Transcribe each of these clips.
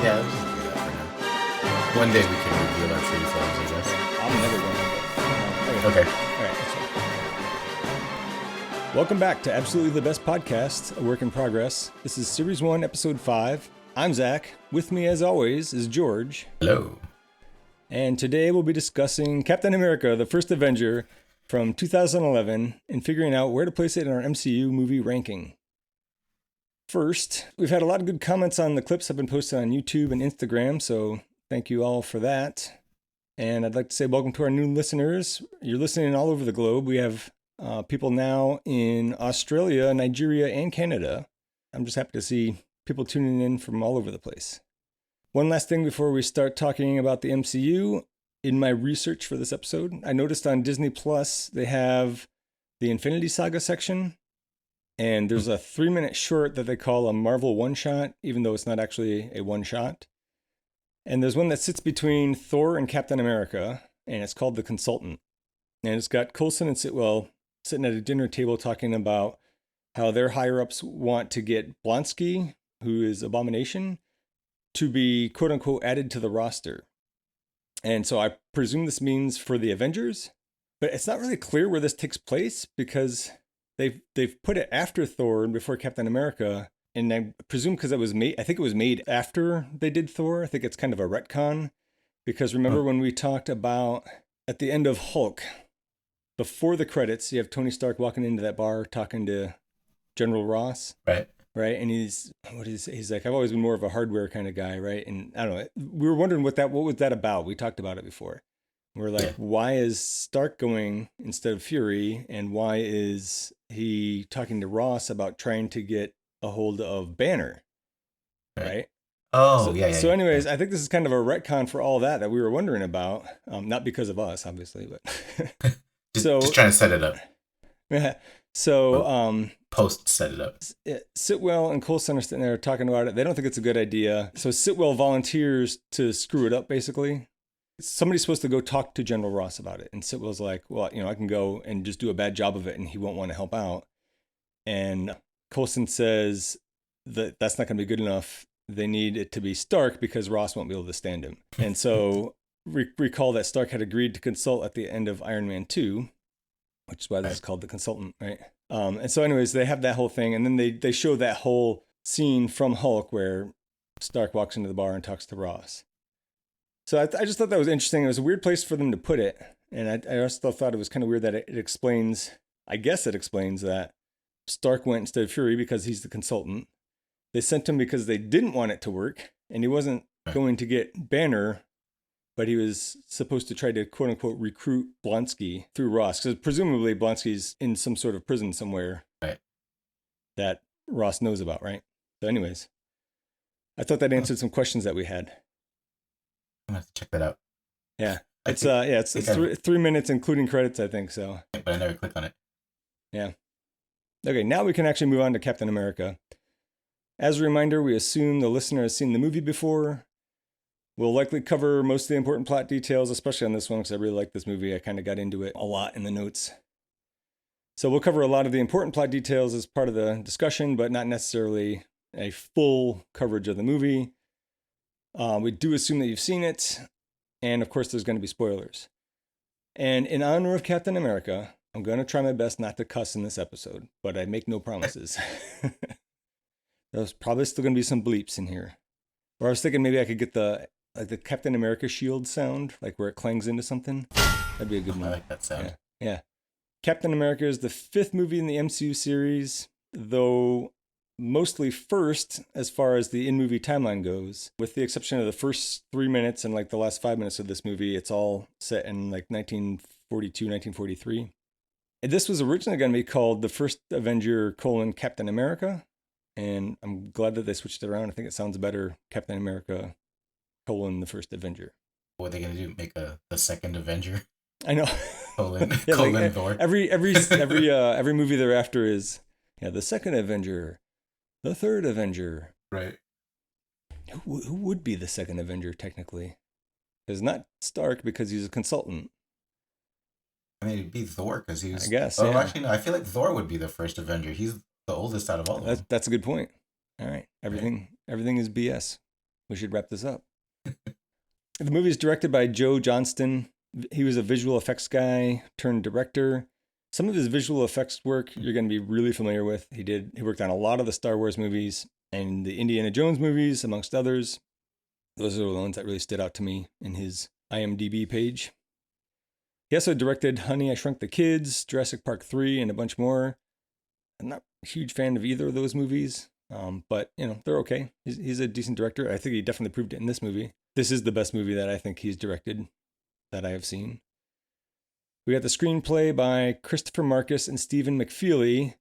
Yeah, let's just do that for now. One day we can reveal our true forms, I guess. I'm never going to. Okay. All right. Welcome back to Absolutely the Best Podcast, a work in progress. This is Series 1, Episode 5. I'm Zach. With me, as always, is George. Hello. And today we'll be discussing Captain America, the First Avenger from 2011 and figuring out where to place it in our MCU movie ranking. First, we've had a lot of good comments on the clips that have been posted on YouTube and Instagram, so thank you all for that. And I'd like to say welcome to our new listeners. You're listening all over the globe. We have people now in Australia, Nigeria, and Canada. I'm just happy to see people tuning in from all over the place. One last thing before we start talking about the MCU. In my research for this episode, I noticed on Disney Plus, they have the Infinity Saga section. And there's a 3-minute short that they call a Marvel one-shot, even though it's not actually a one-shot. And there's one that sits between Thor and Captain America, and it's called The Consultant. And it's got Coulson and Sitwell sitting at a dinner table talking about how their higher-ups want to get Blonsky, who is Abomination, to be quote-unquote added to the roster. And so I presume this means for the Avengers, but it's not really clear where this takes place because they've put it after Thor and before Captain America. And I presume because it was made, I think it was made after they did Thor. I think it's kind of a retcon because remember when we talked about at the end of Hulk, before the credits, you have Tony Stark walking into that bar talking to General Ross. Right. And he's like, I've always been more of a hardware kind of guy. Right. And I don't know. We were wondering what was that about? We talked about it before. We're like, Why is Stark going instead of Fury? And why is he talking to Ross about trying to get a hold of Banner? Right. Oh, So anyways, I think this is kind of a retcon for all that we were wondering about. Not because of us, obviously, but just trying to set it up. Yeah. So Post set it up. Sitwell and Coulson are sitting there talking about it. They don't think it's a good idea. So Sitwell volunteers to screw it up, basically. Somebody's supposed to go talk to General Ross about it. And Sitwell's like, well, I can go and just do a bad job of it and he won't want to help out. And Coulson says that that's not going to be good enough. They need it to be Stark because Ross won't be able to stand him. And so recall that Stark had agreed to consult at the end of Iron Man 2, which is why this is called The Consultant, right? And so anyways, they have that whole thing. And then they show that whole scene from Hulk where Stark walks into the bar and talks to Ross. So I just thought that was interesting. It was a weird place for them to put it. And I also thought it was kind of weird that it explains, I guess it explains that Stark went instead of Fury because he's the consultant. They sent him because they didn't want it to work. And he wasn't going to get Banner, but he was supposed to try to quote unquote recruit Blonsky through Ross. Because presumably Blonsky's in some sort of prison somewhere that Ross knows about, right? So anyways, I thought that answered some questions that we had. I'm gonna have to check that out. Yeah, it's 3 minutes including credits, I think so. But I never clicked on it. Yeah. Okay, now we can actually move on to Captain America. As a reminder, we assume the listener has seen the movie before. We'll likely cover most of the important plot details, especially on this one because I really like this movie. I kind of got into it a lot in the notes. So we'll cover a lot of the important plot details as part of the discussion, but not necessarily a full coverage of the movie. We do assume that you've seen it, and of course there's going to be spoilers. And in honor of Captain America, I'm going to try my best not to cuss in this episode, but I make no promises. There's probably still going to be some bleeps in here. Or I was thinking maybe I could get the Captain America shield sound, like where it clangs into something. That'd be a good one. I like that sound. Yeah. Captain America is the 5th movie in the MCU series, though mostly first as far as the in-movie timeline goes. With the exception of the first 3 minutes and like the last 5 minutes of this movie, it's all set in like 1942, 1943. And this was originally going to be called The First Avenger: Captain America. And I'm glad that they switched it around. I think it sounds better, Captain America: The First Avenger. What are they going to do? Make the second Avenger? I know. Colon Thor. Every movie thereafter is the second Avenger, the third Avenger. Right. Who would be the second Avenger technically? It's not Stark because he's a consultant. I mean, it'd be Thor because he's. I guess. Oh, actually, no. I feel like Thor would be the first Avenger. He's the oldest out of all of them. That's a good point. All right. Everything is BS. we should wrap this up. The movie is directed by Joe Johnston. He was a visual effects guy turned director. Some of his visual effects work you're going to be really familiar with. He worked on a lot of the Star Wars movies and the Indiana Jones movies, amongst others. Those are the ones that really stood out to me in his IMDb page. He also directed Honey, I Shrunk the Kids, Jurassic Park 3, and a bunch more. I'm not a huge fan of either of those movies, but, they're okay. He's a decent director. I think he definitely proved it in this movie. This is the best movie that I think he's directed that I have seen. We got the screenplay by Christopher Marcus and Stephen McFeely.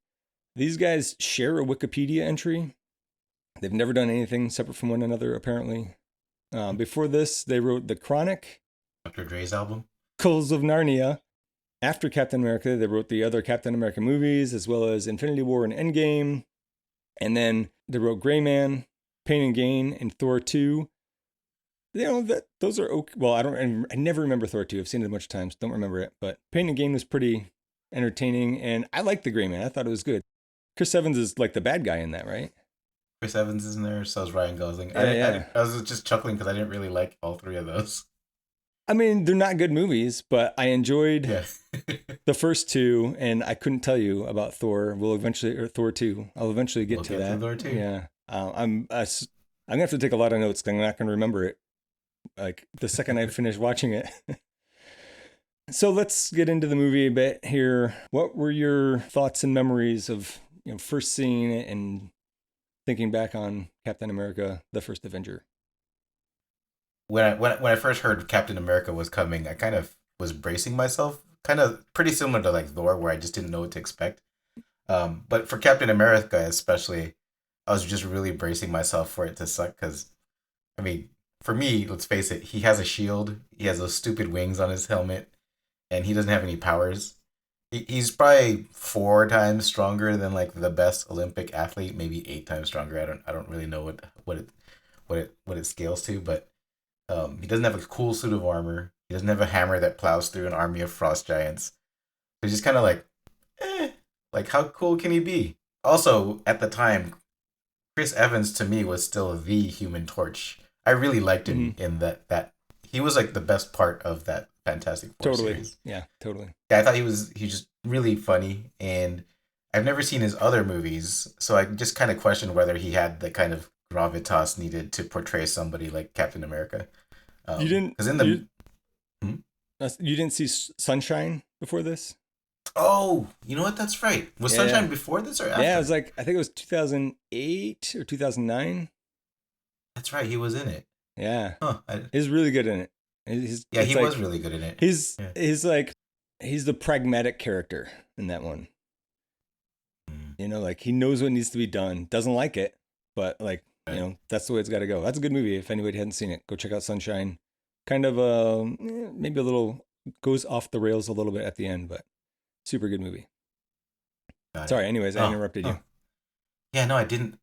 These guys share a Wikipedia entry. They've never done anything separate from one another, apparently. Before this, they wrote The Chronic, Dr. Dre's album, Chronicles of Narnia. After Captain America, they wrote the other Captain America movies, as well as Infinity War and Endgame. And then they wrote Gray Man, Pain and Gain, and Thor 2. Those are okay. Well, I never remember Thor 2. I've seen it a bunch of times. Don't remember it. But Pain and Gain was pretty entertaining. And I liked the Gray Man. I thought it was good. Chris Evans is like the bad guy in that, right? Chris Evans is in there, so is Ryan Gosling. Yeah. I was just chuckling because I didn't really like all three of those. I mean, they're not good movies, but I enjoyed the first two, and I couldn't tell you about Thor. Or Thor 2. I'll eventually get to that. Thor 2. Yeah. I'm gonna have to take a lot of notes because I'm not gonna remember it. Like the second I finish watching it. So let's get into the movie a bit here. What were your thoughts and memories of first seeing it and thinking back on Captain America: The First Avenger? When I first heard Captain America was coming, I kind of was bracing myself, kind of pretty similar to like Thor, where I just didn't know what to expect. But for Captain America especially, I was just really bracing myself for it to suck because, I mean, for me, let's face it, he has a shield, he has those stupid wings on his helmet, and he doesn't have any powers. He's probably 4 times stronger than like the best Olympic athlete, maybe 8 times stronger. I don't really know what it scales to, but he doesn't have a cool suit of armor. He doesn't have a hammer that plows through an army of frost giants. He's just kind of like how cool can he be? Also, at the time, Chris Evans to me was still the Human Torch. I really liked him in that he was like the best part of that Fantastic Four series. Yeah, totally. Yeah, I thought he was just really funny, and I've never seen his other movies, so I just kind of questioned whether he had the kind of gravitas needed to portray somebody like Captain America. You didn't because in the you didn't see Sunshine before this? Oh, you know what? That's right. Was Sunshine before this or after? Yeah, it was like I think it was 2008 or 2009. That's right. He was in it. Yeah. Huh. He's really good in it. He was really good in it. He's the pragmatic character in that one. Like he knows what needs to be done. Doesn't like it, but like, that's the way it's got to go. That's a good movie. If anybody hadn't seen it, go check out Sunshine. Kind of maybe a little goes off the rails a little bit at the end, but super good movie. Sorry. Anyways, I interrupted you. Yeah, no, I didn't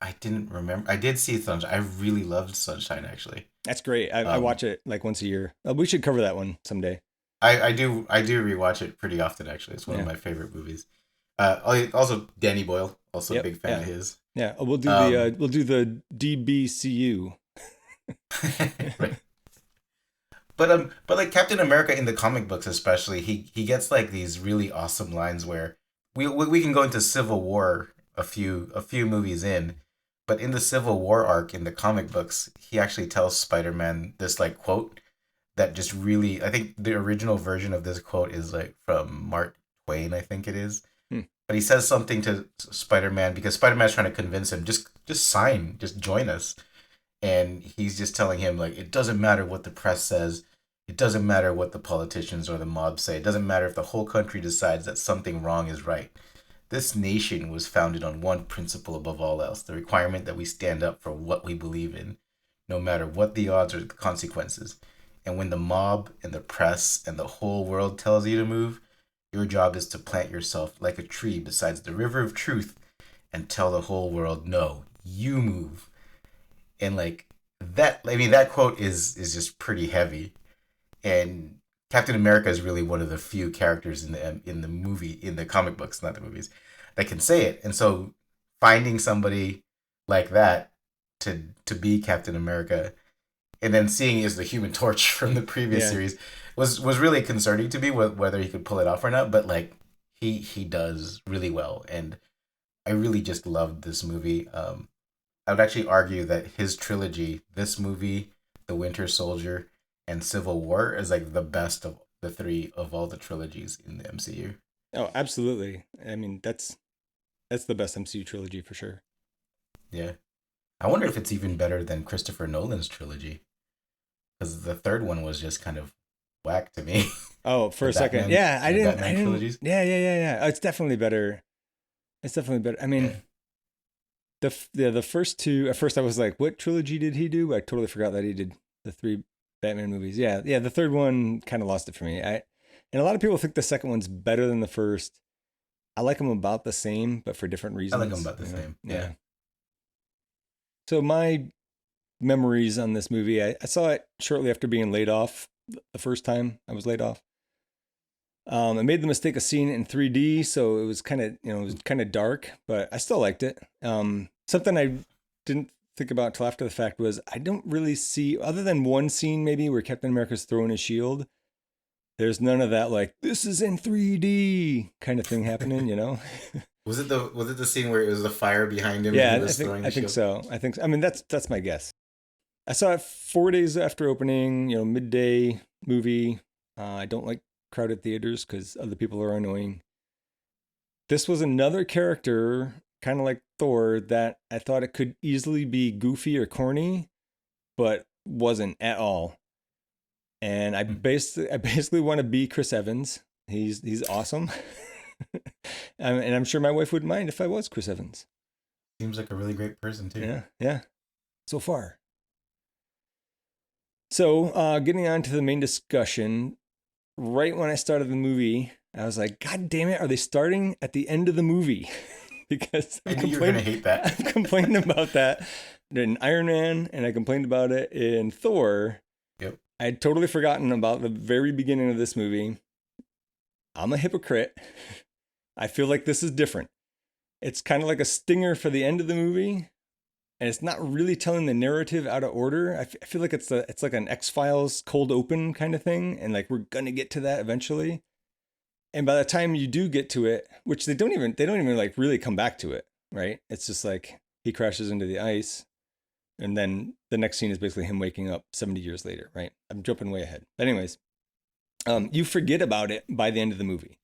remember. I did see Sunshine. I really loved Sunshine, actually. That's great. I watch it like once a year. We should cover that one someday. I do rewatch it pretty often, actually. It's one of my favorite movies. Also, Danny Boyle, also a big fan of his. Yeah, we'll do the DBCU. Right. But like Captain America in the comic books especially, he gets like these really awesome lines where we can go into Civil War a few movies in, but in the Civil War arc in the comic books, he actually tells Spider-Man this like quote that just really, I think the original version of this quote is like from Mark Twain, I think it is. But he says something to Spider-Man because Spider-Man's trying to convince him, just sign, just join us. And he's just telling him, like, it doesn't matter what the press says. It doesn't matter what the politicians or the mob say. It doesn't matter if the whole country decides that something wrong is right. This nation was founded on one principle above all else, the requirement that we stand up for what we believe in, no matter what the odds or the consequences. And when the mob and the press and the whole world tells you to move, your job is to plant yourself like a tree beside the river of truth and tell the whole world, no, you move. And like that, I mean, that quote is just pretty heavy. And Captain America is really one of the few characters in the movie, in the comic books, not the movies, that can say it. And so finding somebody like that to be Captain America and then seeing is the Human Torch from the previous Yeah. series was really concerning to me whether he could pull it off or not. But like he does really well, and I really just loved this movie. I would actually argue that his trilogy, this movie, The Winter Soldier, and Civil War, is like the best of the three of all the trilogies in the MCU. Oh, absolutely. I mean, that's the best MCU trilogy for sure. Yeah, I wonder if it's even better than Christopher Nolan's trilogy, because the third one was just kind of whack to me. Oh, for the a second. Batman, Yeah, the Batman trilogies. yeah, yeah, yeah, yeah. Oh, it's definitely better. It's definitely better. I Yeah, mean, the first two, at first I was like, what trilogy did he do? I totally forgot that he did the three Batman movies. Yeah, yeah, the third one kind of lost it for me. And a lot of people think the second one's better than the first. I like them about the same, but for different I like them reasons. about the same. Yeah. Yeah. So my memories on this movie, I saw it shortly after being laid off the first time I was laid off. I made the mistake of seeing it in 3D, so it was kind of, it was kind of dark, but I still liked it. Something I didn't think about till after the fact was I don't really see, other than one scene maybe where Captain America's throwing his shield, there's none of that like this is in 3D kind of thing happening, you know? Was it the scene where it was the fire behind him and he Yeah, was throwing I the think shield? so. I mean that's my guess. I saw it 4 days after opening, midday movie. I don't like crowded theaters because other people are annoying. This was another character, kind of like Thor, that I thought it could easily be goofy or corny, but wasn't at all. And Hmm. I basically want to be Chris Evans. He's awesome, and I'm sure my wife wouldn't mind if I was Chris Evans. Seems like a really great person too. Yeah, yeah. So far. So, getting on to the main discussion, right when I started the movie, I was like, God damn it, are they starting at the end of the movie? Because I knew you were gonna hate that. I've complained about that in Iron Man and I complained about it in Thor. Yep. I had totally forgotten about the very beginning of this movie. I'm a hypocrite. I feel like this is different. It's kind of like a stinger for the end of the movie, and it's not really telling the narrative out of order. I feel like it's like an X-Files cold open kind of thing, and like we're gonna get to that eventually. And by the time you do get to it, which they don't even like really come back to it, right? It's just like he crashes into the ice, and then the next scene is basically him waking up 70 years later, right? I'm jumping way ahead. But anyways, you forget about it by the end of the movie.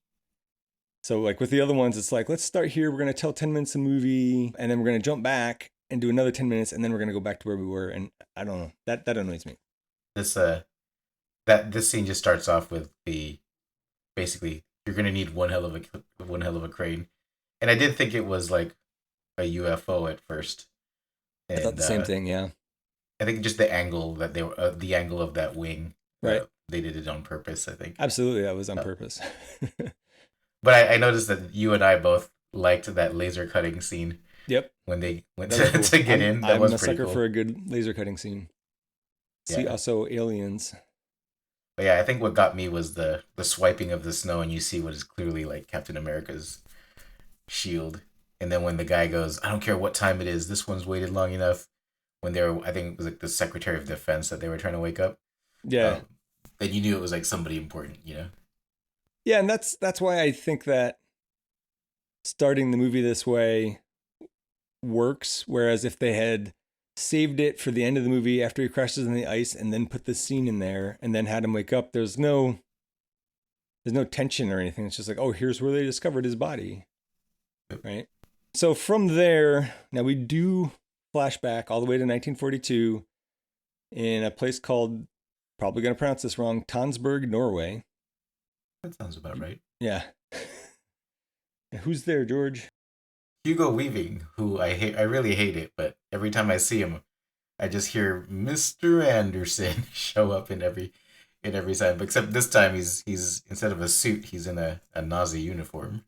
So like with the other ones, it's like, let's start here. We're going to tell 10 minutes of movie and then we're going to jump back and do another 10 minutes. And then we're going to go back to where we were. And I don't know, that annoys me. This this scene just starts off with the basically you're gonna need one hell of a crane, and I did think it was like a UFO at first, I thought and the same thing. Yeah. I think just the angle that they were the angle of that wing, Right. they did it on purpose. I think, Absolutely. That was on uh, purpose. but I noticed that you and I both liked that laser cutting scene Yep. when they went That was cool. to get in. That I'm was a pretty sucker cool. for a good laser cutting scene. See Yeah. also aliens. But yeah, I think what got me was the swiping of the snow, and you see what is clearly like Captain America's shield. And then when the guy goes, I don't care what time it is, this one's waited long enough. When they were, I think it was like the Secretary of Defense that they were trying to wake up. Yeah. Um, then you knew it was like somebody important. Yeah. And that's why I think that starting the movie this way works. Whereas if they had saved it for the end of the movie after he crashes in the ice and then put this scene in there and then had him wake up, there's no tension or anything. It's just like, oh, here's where they discovered his body. Right. So from there, now we do flashback all the way to 1942 in a place called, probably going to pronounce this wrong, Tonsberg, Norway. That sounds about right. Yeah. Who's there, George? Hugo Weaving, who I hate, I really hate it, but every time I see him, I just hear Mr. Anderson show up in every time. Except this time he's instead of a suit, he's in a Nazi uniform.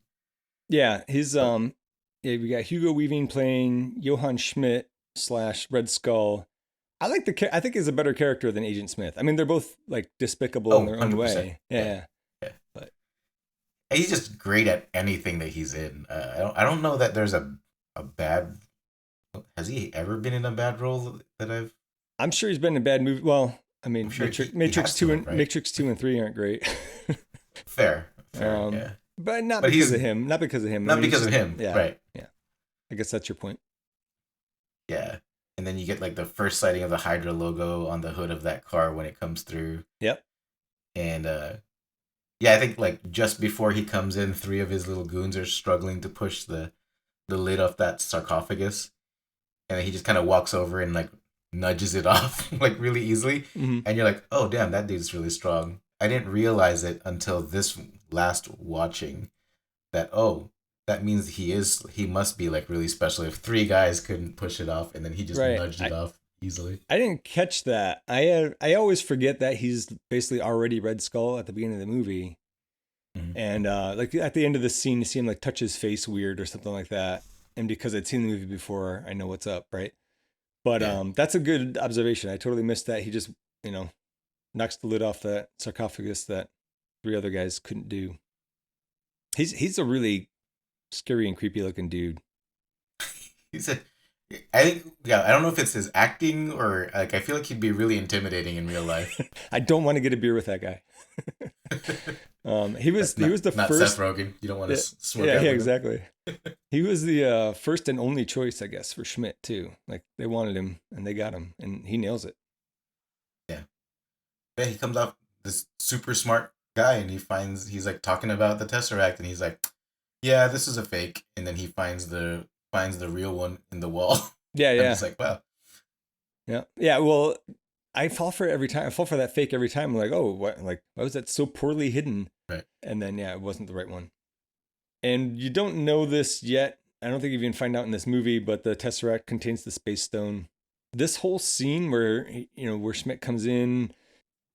Yeah, But yeah, we got Hugo Weaving playing Johann Schmidt slash Red Skull. I think he's a better character than Agent Smith. I mean, they're both like despicable in oh, their own 100%. way. Yeah. Yeah, Yeah. but And he's just great at anything that he's in. I don't know that there's a bad. Has he ever been in a bad role that I've? I'm sure he's been in bad movies. Well, I I'm mean, sure he has to have, right? Matrix 2 and 3 aren't great. Fair, yeah. But not But because he's of him. Not because of him. I not mean, he's because of just him, yeah, right? yeah. I guess that's your point. Yeah. And then you get like the first sighting of the Hydra logo on the hood of that car when it comes through. Yep. And yeah, I think like just before he comes in, three of his little goons are struggling to push the lid off that sarcophagus. And then he just kind of walks over and like nudges it off like really easily. Mm-hmm. And you're like, oh damn, that dude's really strong. I didn't realize it until this last watching that that means he must be like really special if three guys couldn't push it off and then he just Right. nudged it off easily. I didn't catch that. I always forget that he's basically already Red Skull at the beginning of the movie. Mm-hmm. And like at the end of the scene, you see him like touch his face weird or something like that. And because I'd seen the movie before, I know what's up, right? But Yeah. that's a good observation. I totally missed that. He just, knocks the lid off that sarcophagus that three other guys couldn't do. He's a really scary and creepy looking dude. He said, I think, yeah, I don't know if it's his acting or like I feel like he'd be really intimidating in real life. I don't want to get a beer with that guy. He was the not first. Seth Rogen. You don't want to smoke Yeah, out with him. exactly. He was the first and only choice, I guess, for Schmidt too. Like they wanted him and they got him, and he nails it. Yeah. Yeah, he comes off this super smart guy and he's like talking about the Tesseract and he's like, yeah, this is a fake. And then he finds the real one in the wall. Yeah, I'm yeah, just like, wow. yeah, yeah. Well, I fall for it every time. I fall for that fake every time. I'm like, oh, what? Like, why was that so poorly hidden? Right. And then yeah, it wasn't the right one. And you don't know this yet. I don't think you even find out in this movie, but the Tesseract contains the Space Stone. This whole scene where where Schmidt comes in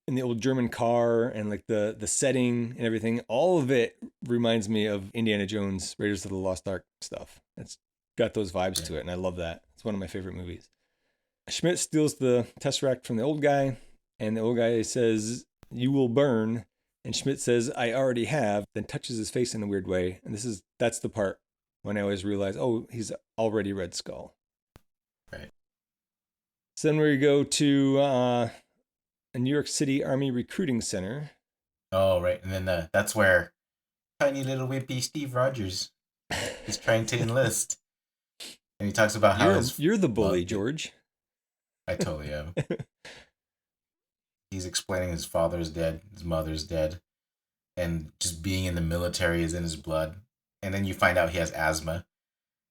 the old German car and like the setting and everything, all of it reminds me of Indiana Jones, Raiders of the Lost Ark stuff. It's got those vibes to it, and I love that. It's one of my favorite movies. Schmidt steals the Tesseract from the old guy, and the old guy says, "You will burn." And Schmidt says, "I already have," then touches his face in a weird way. And that's the part when I always realize, oh, he's already Red Skull. Right. So then we go to a New York City Army recruiting center. Oh, right. And then that's where tiny little wimpy Steve Rogers is trying to enlist. And he talks about how you're the bully, George. I totally am. He's explaining his father's dead, his mother's dead, and just being in the military is in his blood. And then you find out he has asthma.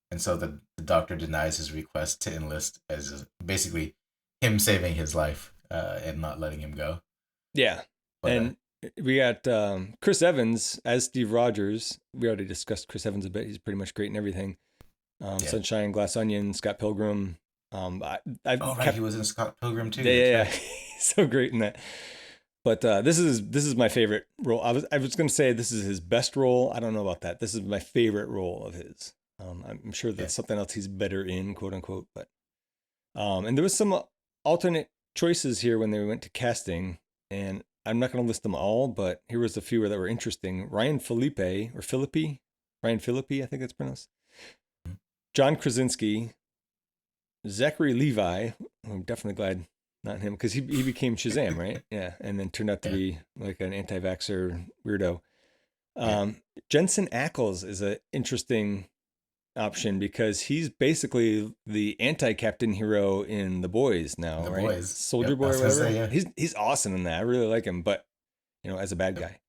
And so the doctor denies his request to enlist as basically him saving his life and not letting him go. Yeah. But, and we got Chris Evans as Steve Rogers. We already discussed Chris Evans a bit. He's pretty much great in everything. Sunshine, Glass Onion, Scott Pilgrim. He was in Scott Pilgrim too. Yeah. He's so great in that. But this is my favorite role. I was going to say this is his best role. I don't know about that. This is my favorite role of his. I'm sure that's something else he's better in, quote unquote. But and there was some alternate choices here when they went to casting, and I'm not going to list them all, but here was a few that were interesting. Ryan Phillippe, I think it's pronounced. John Krasinski, Zachary Levi. I'm definitely glad not him because he became Shazam, right? Yeah, and then turned out to be like an anti-vaxxer weirdo. Jensen Ackles is an interesting option because he's basically the anti-captain hero in The Boys now, The right? Boys. Soldier Boy or whatever. Say, He's awesome in that. I really like him, but as a bad guy.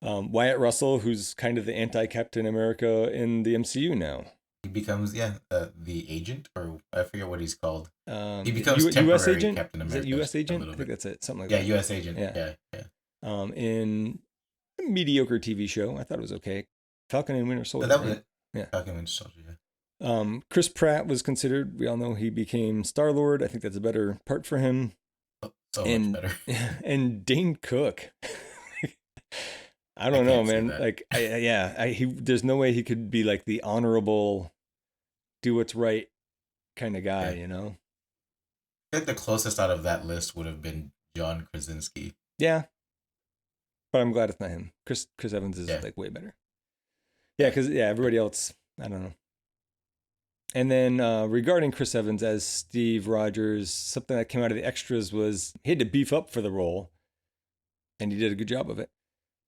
Wyatt Russell, who's kind of the anti-Captain America in the MCU now. He becomes the agent, or I forget what he's called. He becomes temporary U.S. agent. Captain America. Is it U.S. agent? I think that's it. Something like that. that. Yeah, U.S. agent. Yeah. In a mediocre TV show, I thought it was okay. Falcon and Winter Soldier. That was it. Yeah. Falcon and Winter Soldier. Yeah. Chris Pratt was considered. We all know he became Star-Lord. I think that's a better part for him. So much better. And Dane Cook. I don't know, man. Like, there's no way he could be like the honorable, do what's right kind of guy, I think the closest out of that list would have been John Krasinski. Yeah, but I'm glad it's not him. Chris Evans is like way better. Yeah, because everybody else, I don't know. And then regarding Chris Evans as Steve Rogers, something that came out of the extras was he had to beef up for the role, and he did a good job of it.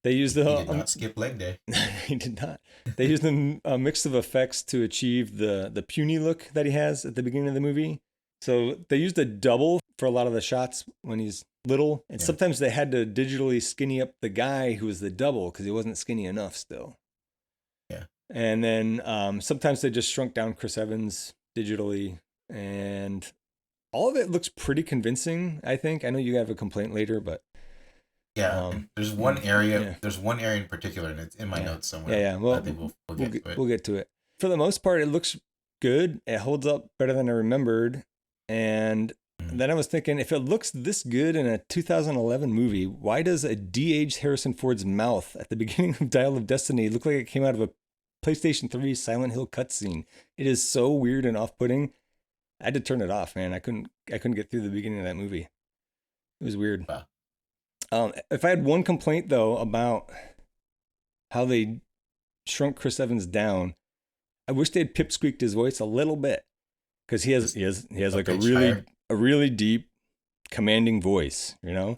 They used He did not skip leg day. he did not. They used a mix of effects to achieve the puny look that he has at the beginning of the movie. So they used a double for a lot of the shots when he's little, and sometimes they had to digitally skinny up the guy who was the double because he wasn't skinny enough still. Yeah. And then sometimes they just shrunk down Chris Evans digitally, and all of it looks pretty convincing, I think. I know you have a complaint later, but yeah, there's one area. Yeah. There's one area in particular, and it's in my notes somewhere. Yeah. Well, I think we'll get to it. We'll get to it. For the most part, it looks good. It holds up better than I remembered. And then I was thinking, if it looks this good in a 2011 movie, why does a de-aged Harrison Ford's mouth at the beginning of Dial of Destiny look like it came out of a PlayStation 3 Silent Hill cutscene? It is so weird and off-putting. I had to turn it off, man. I couldn't get through the beginning of that movie. It was weird. Wow. If I had one complaint though about how they shrunk Chris Evans down, I wish they'd pipsqueaked his voice a little bit, because he has like a really deep, commanding voice, you know,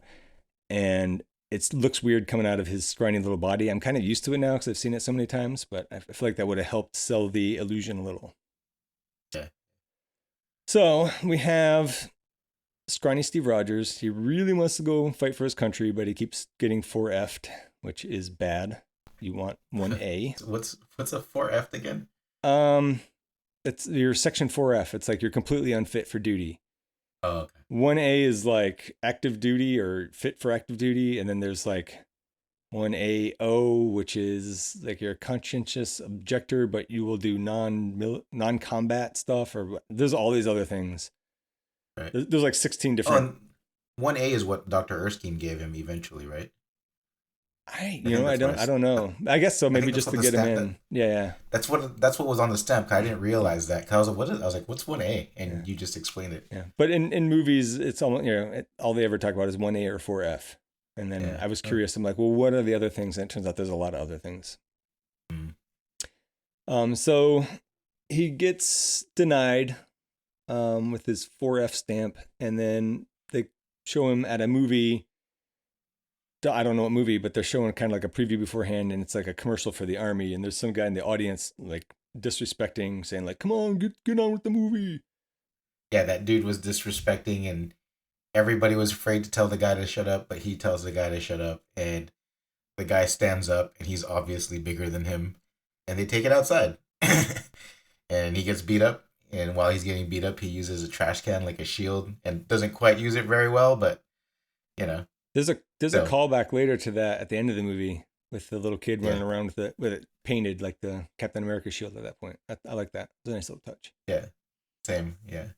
and it looks weird coming out of his scrawny little body. I'm kind of used to it now because I've seen it so many times, but I feel like that would have helped sell the illusion a little. Yeah. So we have scrawny Steve Rogers. He really wants to go fight for his country, but he keeps getting 4F'd, which is bad. You want 1A. What's a 4F again? It's your section 4F. It's like you're completely unfit for duty. Oh, okay. 1A is like active duty or fit for active duty, and then there's like 1AO, which is like you're a conscientious objector, but you will do non-combat stuff, or there's all these other things. Right. There's like 16 different. 1A is what Dr. Erskine gave him eventually, right? I don't know. I guess so. Maybe just to get him in. Yeah. That's what was on the stamp. I didn't realize that. Cause I was like, what's 1A? And you just explained it. Yeah. But in movies, it's almost, all they ever talk about is 1A or 4F. And then I was curious. I'm like, well, what are the other things? And it turns out there's a lot of other things. So he gets denied with his 4F stamp, and then they show him at a movie. I don't know what movie, but they're showing kind of like a preview beforehand, and it's like a commercial for the army, and there's some guy in the audience like disrespecting, saying like, "Come on, get on with the movie." Yeah, that dude was disrespecting, and everybody was afraid to tell the guy to shut up, but he tells the guy to shut up, and the guy stands up, and he's obviously bigger than him, and they take it outside, and he gets beat up. And while he's getting beat up, he uses a trash can like a shield and doesn't quite use it very well, but There's a callback later to that at the end of the movie with the little kid running around with it painted like the Captain America shield at that point. I like that. It's a nice little touch. Yeah, same. Yeah,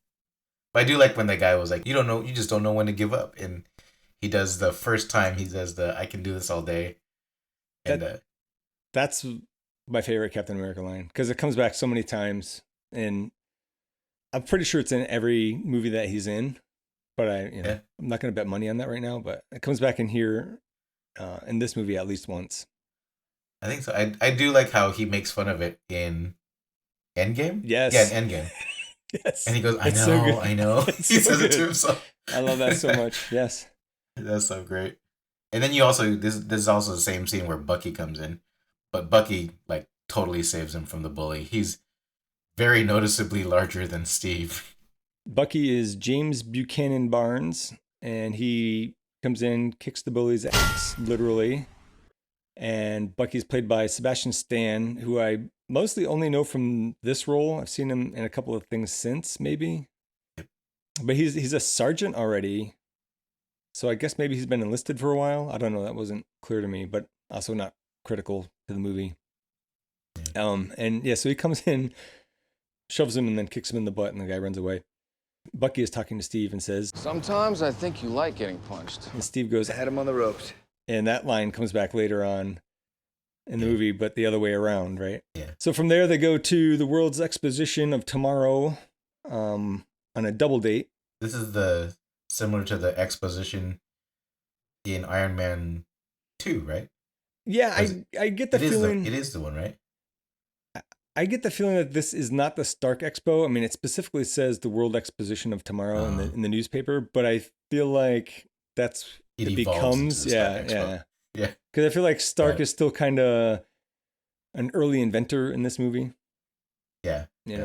but I do like when the guy was like, you just don't know when to give up, and he does the first time he does I can do this all day, and that's my favorite Captain America line because it comes back so many times, and I'm pretty sure it's in every movie that he's in. But I'm not going to bet money on that right now. But it comes back in here, in this movie at least once. I think so. I do like how he makes fun of it in Endgame. Yes. Yeah, in Endgame. Yes. And he goes, I know. He says it to himself. I love that so much. Yes. That's so great. And then you also this is also the same scene where Bucky comes in, but Bucky like totally saves him from the bully. He's very noticeably larger than Steve. Bucky is James Buchanan Barnes, and he comes in, kicks the bully's ass, literally. And Bucky's played by Sebastian Stan, who I mostly only know from this role. I've seen him in a couple of things since, maybe. But he's a sergeant already, so I guess maybe he's been enlisted for a while. I don't know. That wasn't clear to me, but also not critical to the movie. So he comes in, shoves him, and then kicks him in the butt, and the guy runs away. Bucky is talking to Steve and says, "Sometimes I think you like getting punched." And Steve goes, "I had him on the ropes." And that line comes back later on in the movie, but the other way around, right? Yeah. So from there, they go to the World's Exposition of Tomorrow on a double date. This is similar to the exposition in Iron Man 2, right? Yeah, I get the feeling... It is the one, right? I get the feeling that this is not the Stark Expo. I mean, it specifically says the World Exposition of Tomorrow in the newspaper, but I feel like it it evolves into becomes the Stark Expo. Yeah. Because I feel like Stark Yeah. is still kind of an early inventor in this movie. Yeah. You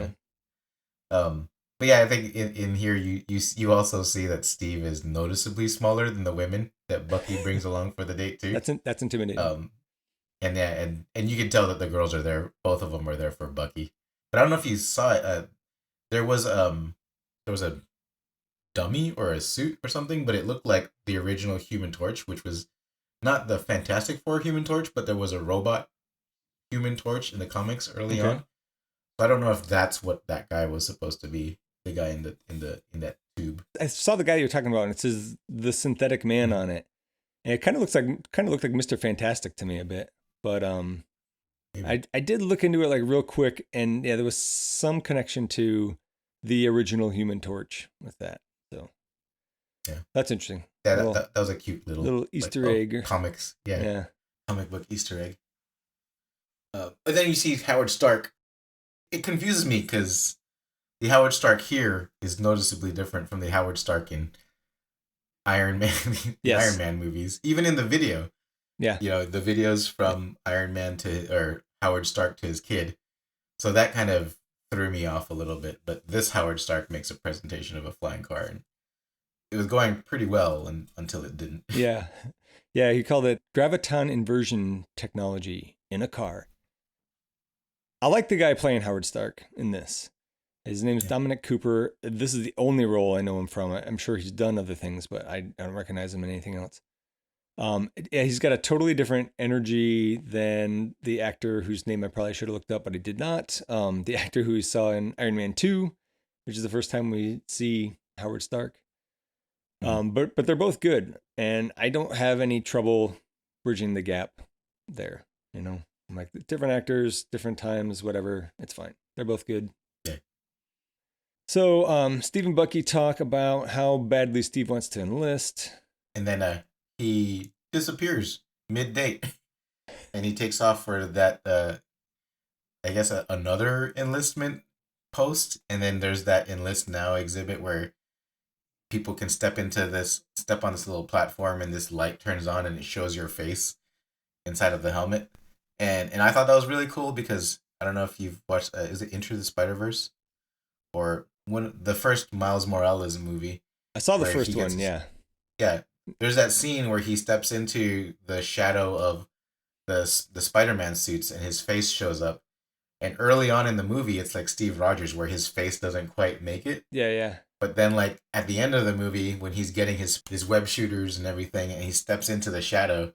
know. But yeah, I think in here you also see that Steve is noticeably smaller than the women that Bucky brings along for the date too. That's intimidating. And yeah, and you can tell that the girls are there. Both of them are there for Bucky. But I don't know if you saw it. There was a dummy or a suit or something, but it looked like the original Human Torch, which was not the Fantastic Four Human Torch, but there was a robot Human Torch in the comics early on. So I don't know if that's what that guy was supposed to be. The guy in that tube. I saw the guy you're talking about, and it says the synthetic man on it, and it kind of looked like Mr. Fantastic to me a bit. But I did look into it like real quick, and yeah, there was some connection to the original Human Torch with that. So yeah, that's interesting. Yeah, that was a cute little Easter egg. Comics. Yeah, comic book Easter egg. But then you see Howard Stark. It confuses me because the Howard Stark here is noticeably different from the Howard Stark in Iron Man, Iron Man movies. Even in the video, yeah, the videos from Iron Man or Howard Stark to his kid. So that kind of threw me off a little bit. But this Howard Stark makes a presentation of a flying car, and it was going pretty well until it didn't. Yeah, he called it graviton inversion technology in a car. I like the guy playing Howard Stark in this. His name's Dominic Cooper. This is the only role I know him from. I'm sure he's done other things, but I don't recognize him in anything else. He's got a totally different energy than the actor whose name I probably should have looked up, but I did not. The actor who we saw in Iron Man 2, which is the first time we see Howard Stark. But they're both good, and I don't have any trouble bridging the gap there. I'm like, different actors, different times, whatever. It's fine. They're both good. Yeah. So Steve and Bucky talk about how badly Steve wants to enlist. And then he disappears mid-date. And he takes off for that, I guess, another enlistment post. And then there's that Enlist Now exhibit where people can step on this little platform and this light turns on and it shows your face inside of the helmet. And I thought that was really cool because I don't know if you've watched, is it Into the Spider-Verse? Or the first Miles Morales movie. I saw the first one, yeah. Yeah. There's that scene where he steps into the shadow of the Spider-Man suits and his face shows up. And early on in the movie, it's like Steve Rogers where his face doesn't quite make it. Yeah. But then like at the end of the movie, when he's getting his web shooters and everything and he steps into the shadow,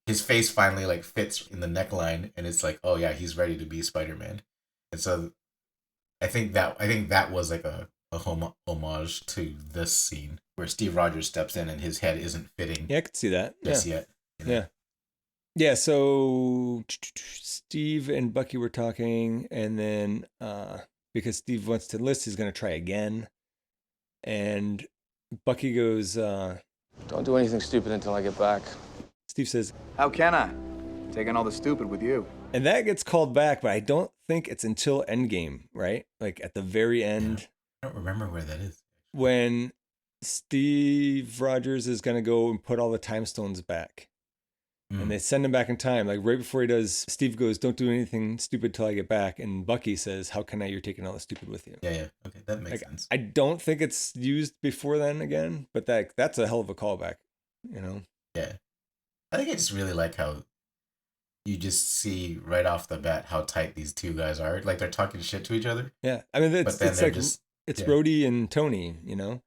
his face finally like fits in the neckline and it's like, oh yeah, he's ready to be Spider-Man. And so I think that was like a homage to this scene where Steve Rogers steps in and his head isn't fitting. Yeah, I could see that. Just yet. Yeah. So Steve and Bucky were talking, and then because Steve wants to enlist, he's going to try again. And Bucky goes, Don't do anything stupid until I get back. Steve says, how can I? Taking all the stupid with you. And that gets called back, but I don't think it's until Endgame, right? Like at the very end. Yeah. I don't remember where that is. When Steve Rogers is going to go and put all the time stones back. And they send him back in time. Like right before he does, Steve goes, don't do anything stupid till I get back. And Bucky says, how can I? You're taking all the stupid with you. Yeah. Okay, that makes sense. I don't think it's used before then again, but that's a hell of a callback, Yeah. I think I just really like how you just see right off the bat how tight these two guys are. Like they're talking shit to each other. Yeah. I mean, it's like, it's Rhodey and Tony, right?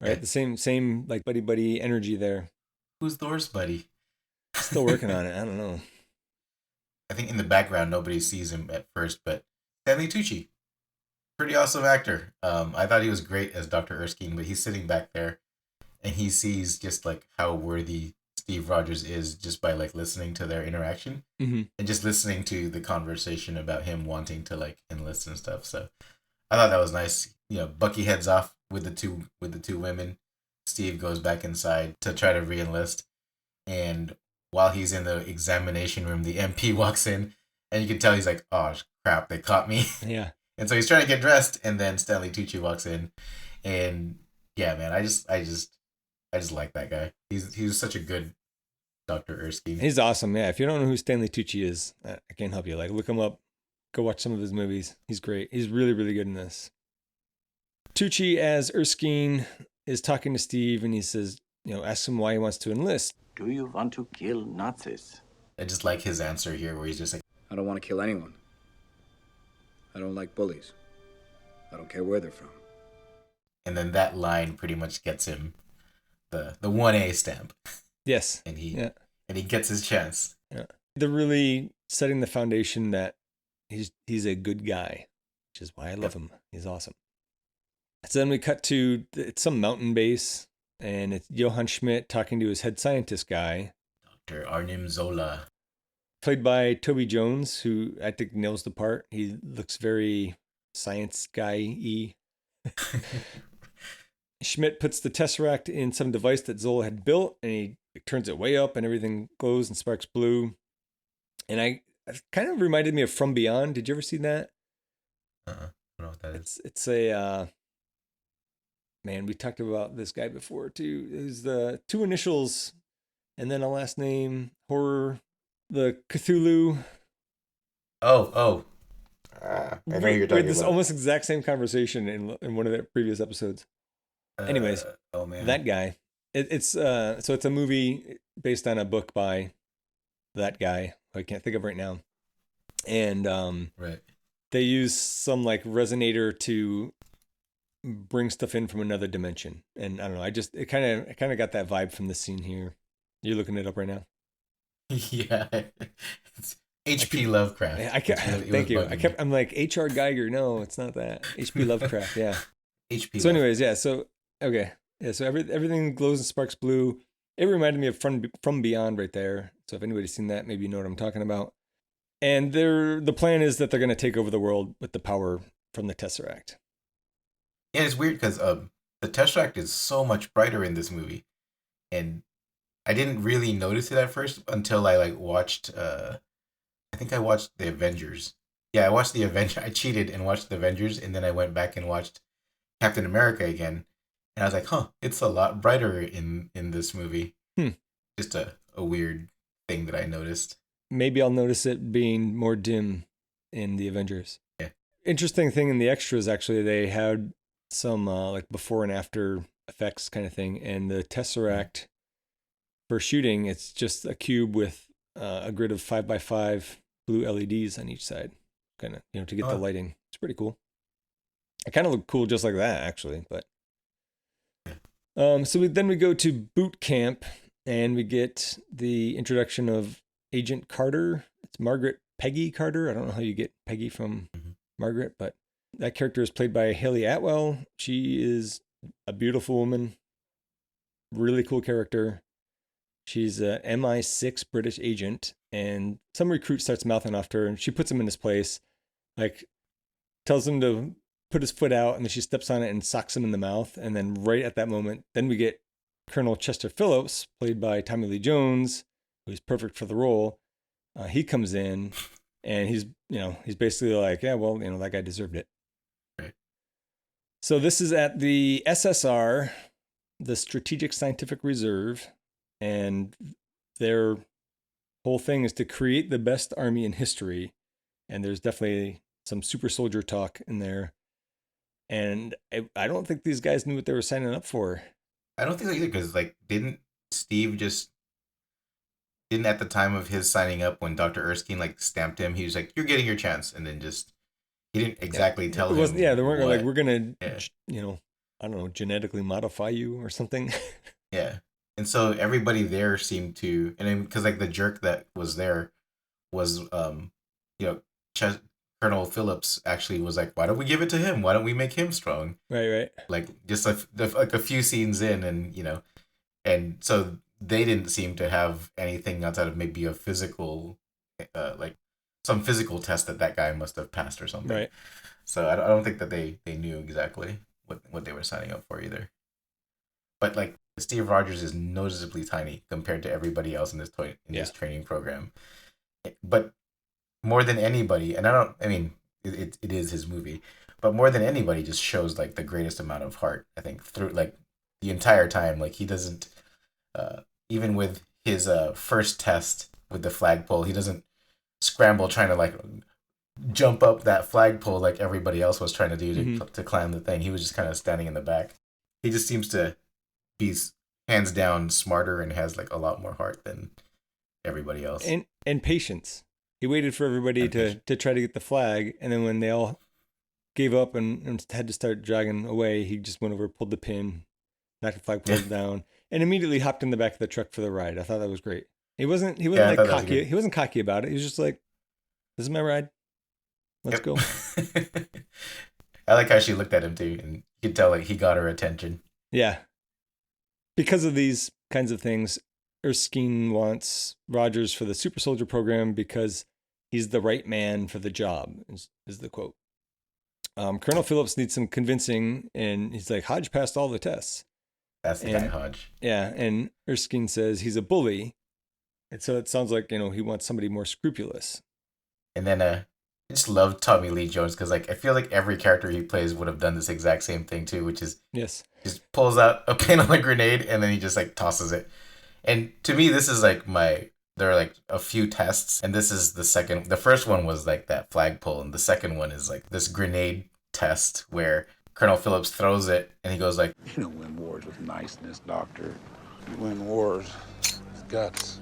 Yeah. The same like buddy energy there. Who's Thor's buddy? Still working on it. I don't know. I think in the background, nobody sees him at first, but Stanley Tucci, pretty awesome actor. I thought he was great as Dr. Erskine, but he's sitting back there and he sees just like how worthy Steve Rogers is just by like listening to their interaction and just listening to the conversation about him wanting to like enlist and stuff. So I thought that was nice. Bucky heads off with the two women. Steve goes back inside to try to re-enlist, and while he's in the examination room, the MP walks in and you can tell he's like, oh crap, they caught me. Yeah. And so he's trying to get dressed, and then Stanley Tucci walks in, and yeah, man, I just like that guy. He's such a good Dr. Erskine. He's awesome. Yeah. If you don't know who Stanley Tucci is, I can't help you. Like, look him up. Go watch some of his movies. He's great. He's really, really good in this. Tucci as Erskine is talking to Steve, and he says, asks him why he wants to enlist. Do you want to kill Nazis? I just like his answer here, where he's just like, I don't want to kill anyone. I don't like bullies. I don't care where they're from. and then that line pretty much gets him the 1A stamp. Yes. And he gets his chance. Yeah. They're really setting the foundation that he's a good guy, which is why I love him. He's awesome. So then we cut to it's some mountain base, and it's Johann Schmidt talking to his head scientist guy, Dr. Arnim Zola, played by Toby Jones, who I think nails the part. He looks very science guy-y. Schmidt puts the Tesseract in some device that Zola had built, and he turns it way up, and everything glows and sparks blue. And it kind of reminded me of From Beyond. Did you ever see that? I don't know what that is. It's a man. We talked about this guy before too. It was the two initials and then a last name. Horror, the Cthulhu. I know who you're talking This about. almost exact same conversation in one of the previous episodes. Anyways, oh man, that guy. It's a movie based on a book by that guy who I can't think of right now, and right. They use some like resonator to bring stuff in from another dimension, and I don't know. It kind of got that vibe from the scene here. You're looking it up right now. Yeah, it's H.P. Lovecraft. Thank you. I'm like H.R. Geiger. No, it's not that. H.P. Lovecraft. Yeah. H.P. So, anyways, yeah. So, okay, yeah. So everything glows and sparks blue. It reminded me of From Beyond right there. So if anybody's seen that, maybe you know what I'm talking about. And the plan is that they're going to take over the world with the power from the Tesseract. Yeah, it's weird because the Tesseract is so much brighter in this movie, and I didn't really notice it at first until I watched. I think I watched the Avengers. Yeah, I watched the Avengers. I cheated and watched the Avengers, and then I went back and watched Captain America again, and I was like, "Huh, it's a lot brighter in this movie." Just a weird thing that I noticed. Maybe I'll notice it being more dim in the Avengers. Yeah. Interesting thing in the extras, actually, they had some like before and after effects kind of thing, and the Tesseract for shooting, it's just a cube with a grid of 5x5 blue LEDs on each side, kind of to get the lighting. It's pretty cool. It kind of looked cool just like that, actually. But so then we go to boot camp, and we get the introduction of Agent Carter. It's Margaret Peggy Carter. I don't know how you get Peggy from Margaret, but that character is played by Haley Atwell. She is a beautiful woman, really cool character. She's a MI6 British agent, and some recruit starts mouthing off to her, and she puts him in his place, like tells him to put his foot out, and then she steps on it and socks him in the mouth. And then right at that moment, then we get Colonel Chester Phillips, played by Tommy Lee Jones, who's perfect for the role. He comes in, and he's basically like, yeah, well, that guy deserved it. Right. So this is at the SSR, the Strategic Scientific Reserve, and their whole thing is to create the best army in history. And there's definitely some super soldier talk in there. And I don't think these guys knew what they were signing up for. I don't think so either, because didn't Steve didn't at the time of his signing up, when Dr. Erskine stamped him, he was like, "You're getting your chance," and then he didn't exactly tell him. Yeah, they weren't like, we're gonna, I don't know, genetically modify you or something. Yeah, and so everybody there seemed to, and then because the jerk that was there was Colonel Phillips actually was like, "Why don't we give it to him? Why don't we make him strong?" Right. Just a few scenes in, and and so they didn't seem to have anything outside of maybe a physical, some physical test that guy must have passed or something. Right. So I don't think that they knew exactly what they were signing up for either. But Steve Rogers is noticeably tiny compared to everybody else in this this training program. But more than anybody, and I mean, it is his movie, but more than anybody, just shows like the greatest amount of heart. I think through like the entire time, like he doesn't, even with his first test with the flagpole, he doesn't scramble trying to like jump up that flagpole like everybody else was trying to do to climb the thing. He was just kind of standing in the back. He just seems to be hands down smarter and has like a lot more heart than everybody else. And patience. He waited for everybody to try to get the flag, and then when they all gave up and had to start jogging away, he just went over, pulled the pin, knocked the flagpole down, and immediately hopped in the back of the truck for the ride. I thought that was great. He wasn't like cocky. He wasn't cocky about it. He was just like, "This is my ride. Let's go." I like how she looked at him too, and you could tell like he got her attention. Yeah. Because of these kinds of things, Erskine wants Rogers for the super soldier program because he's the right man for the job, is the quote. Colonel Phillips needs some convincing, and he's like, Hodge passed all the tests. That's the guy, Hodge. Yeah, and Erskine says he's a bully, and so it sounds like, he wants somebody more scrupulous. And then I just love Tommy Lee Jones because like I feel like every character he plays would have done this exact same thing too, which is just pulls out a pin on a grenade and then he just like tosses it. And to me, this is like there are like a few tests, and this is the second. The first one was like that flagpole, and the second one is like this grenade test where Colonel Phillips throws it, and he goes like, "You don't win wars with niceness, Doctor. You win wars with guts."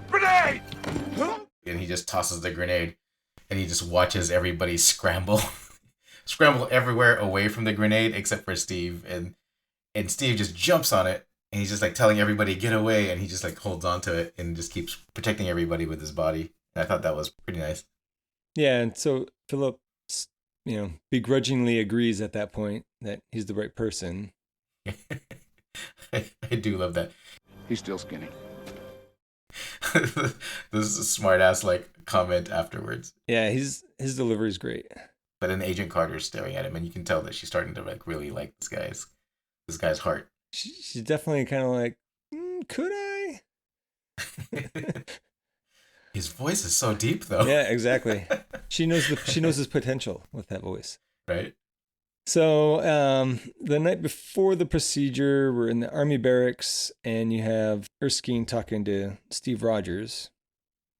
Grenade! And he just tosses the grenade, and he just watches everybody scramble everywhere away from the grenade except for Steve, and Steve just jumps on it, and he's just like telling everybody get away, and he just like holds on to it and just keeps protecting everybody with his body. And I thought that was pretty nice. Yeah, and so Phillips, begrudgingly agrees at that point that he's the right person. I do love that. He's still skinny. This is a smart ass like comment afterwards. Yeah, his delivery's great. But then Agent Carter's staring at him, and you can tell that she's starting to like really like this guy's heart. She's definitely kind of like, could I? His voice is so deep, though. Yeah, exactly. She knows his potential with that voice. Right. So the night before the procedure, we're in the army barracks, and you have Erskine talking to Steve Rogers.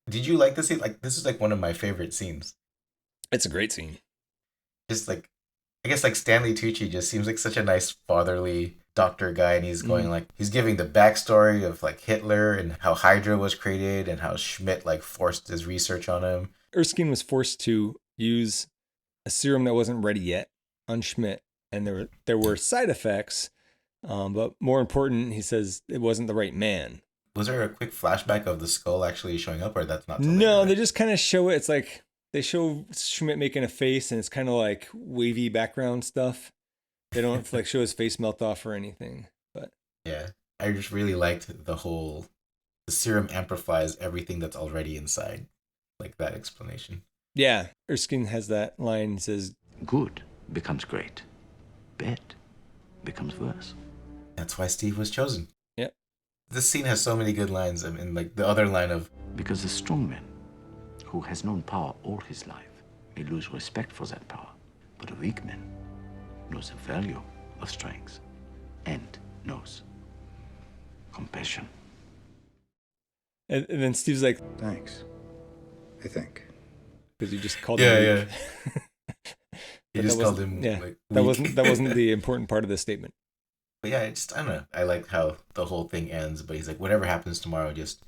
Did you like this scene? Like, this is like one of my favorite scenes. It's a great scene. Just like, I guess like Stanley Tucci just seems like such a nice fatherly doctor guy, and he's going like, he's giving the backstory of like Hitler and how Hydra was created and how Schmidt like forced his research on him. Erskine was forced to use a serum that wasn't ready yet on Schmidt, and there were side effects, but more important, he says it wasn't the right man. Was there a quick flashback of the skull actually showing up, or that's not? No, they just kind of show it. It's like they show Schmidt making a face, and it's kind of like wavy background stuff. They don't like show his face melt off or anything. But yeah, I just really liked the serum amplifies everything that's already inside, like that explanation. Yeah, Erskine has that line. He says, Good becomes great. Bad becomes worse. That's why Steve was chosen. Yep. This scene has so many good lines, and like the other line of, Because the strong man who has known power all his life may lose respect for that power, but a weak man knows the value of strength and knows compassion. and then Steve's like, Thanks. I think. because you just called him. Yeah. He just called him. Yeah, like, that weak. wasn't the important part of the statement. But yeah, I don't know. I like how the whole thing ends. But he's like, whatever happens tomorrow, just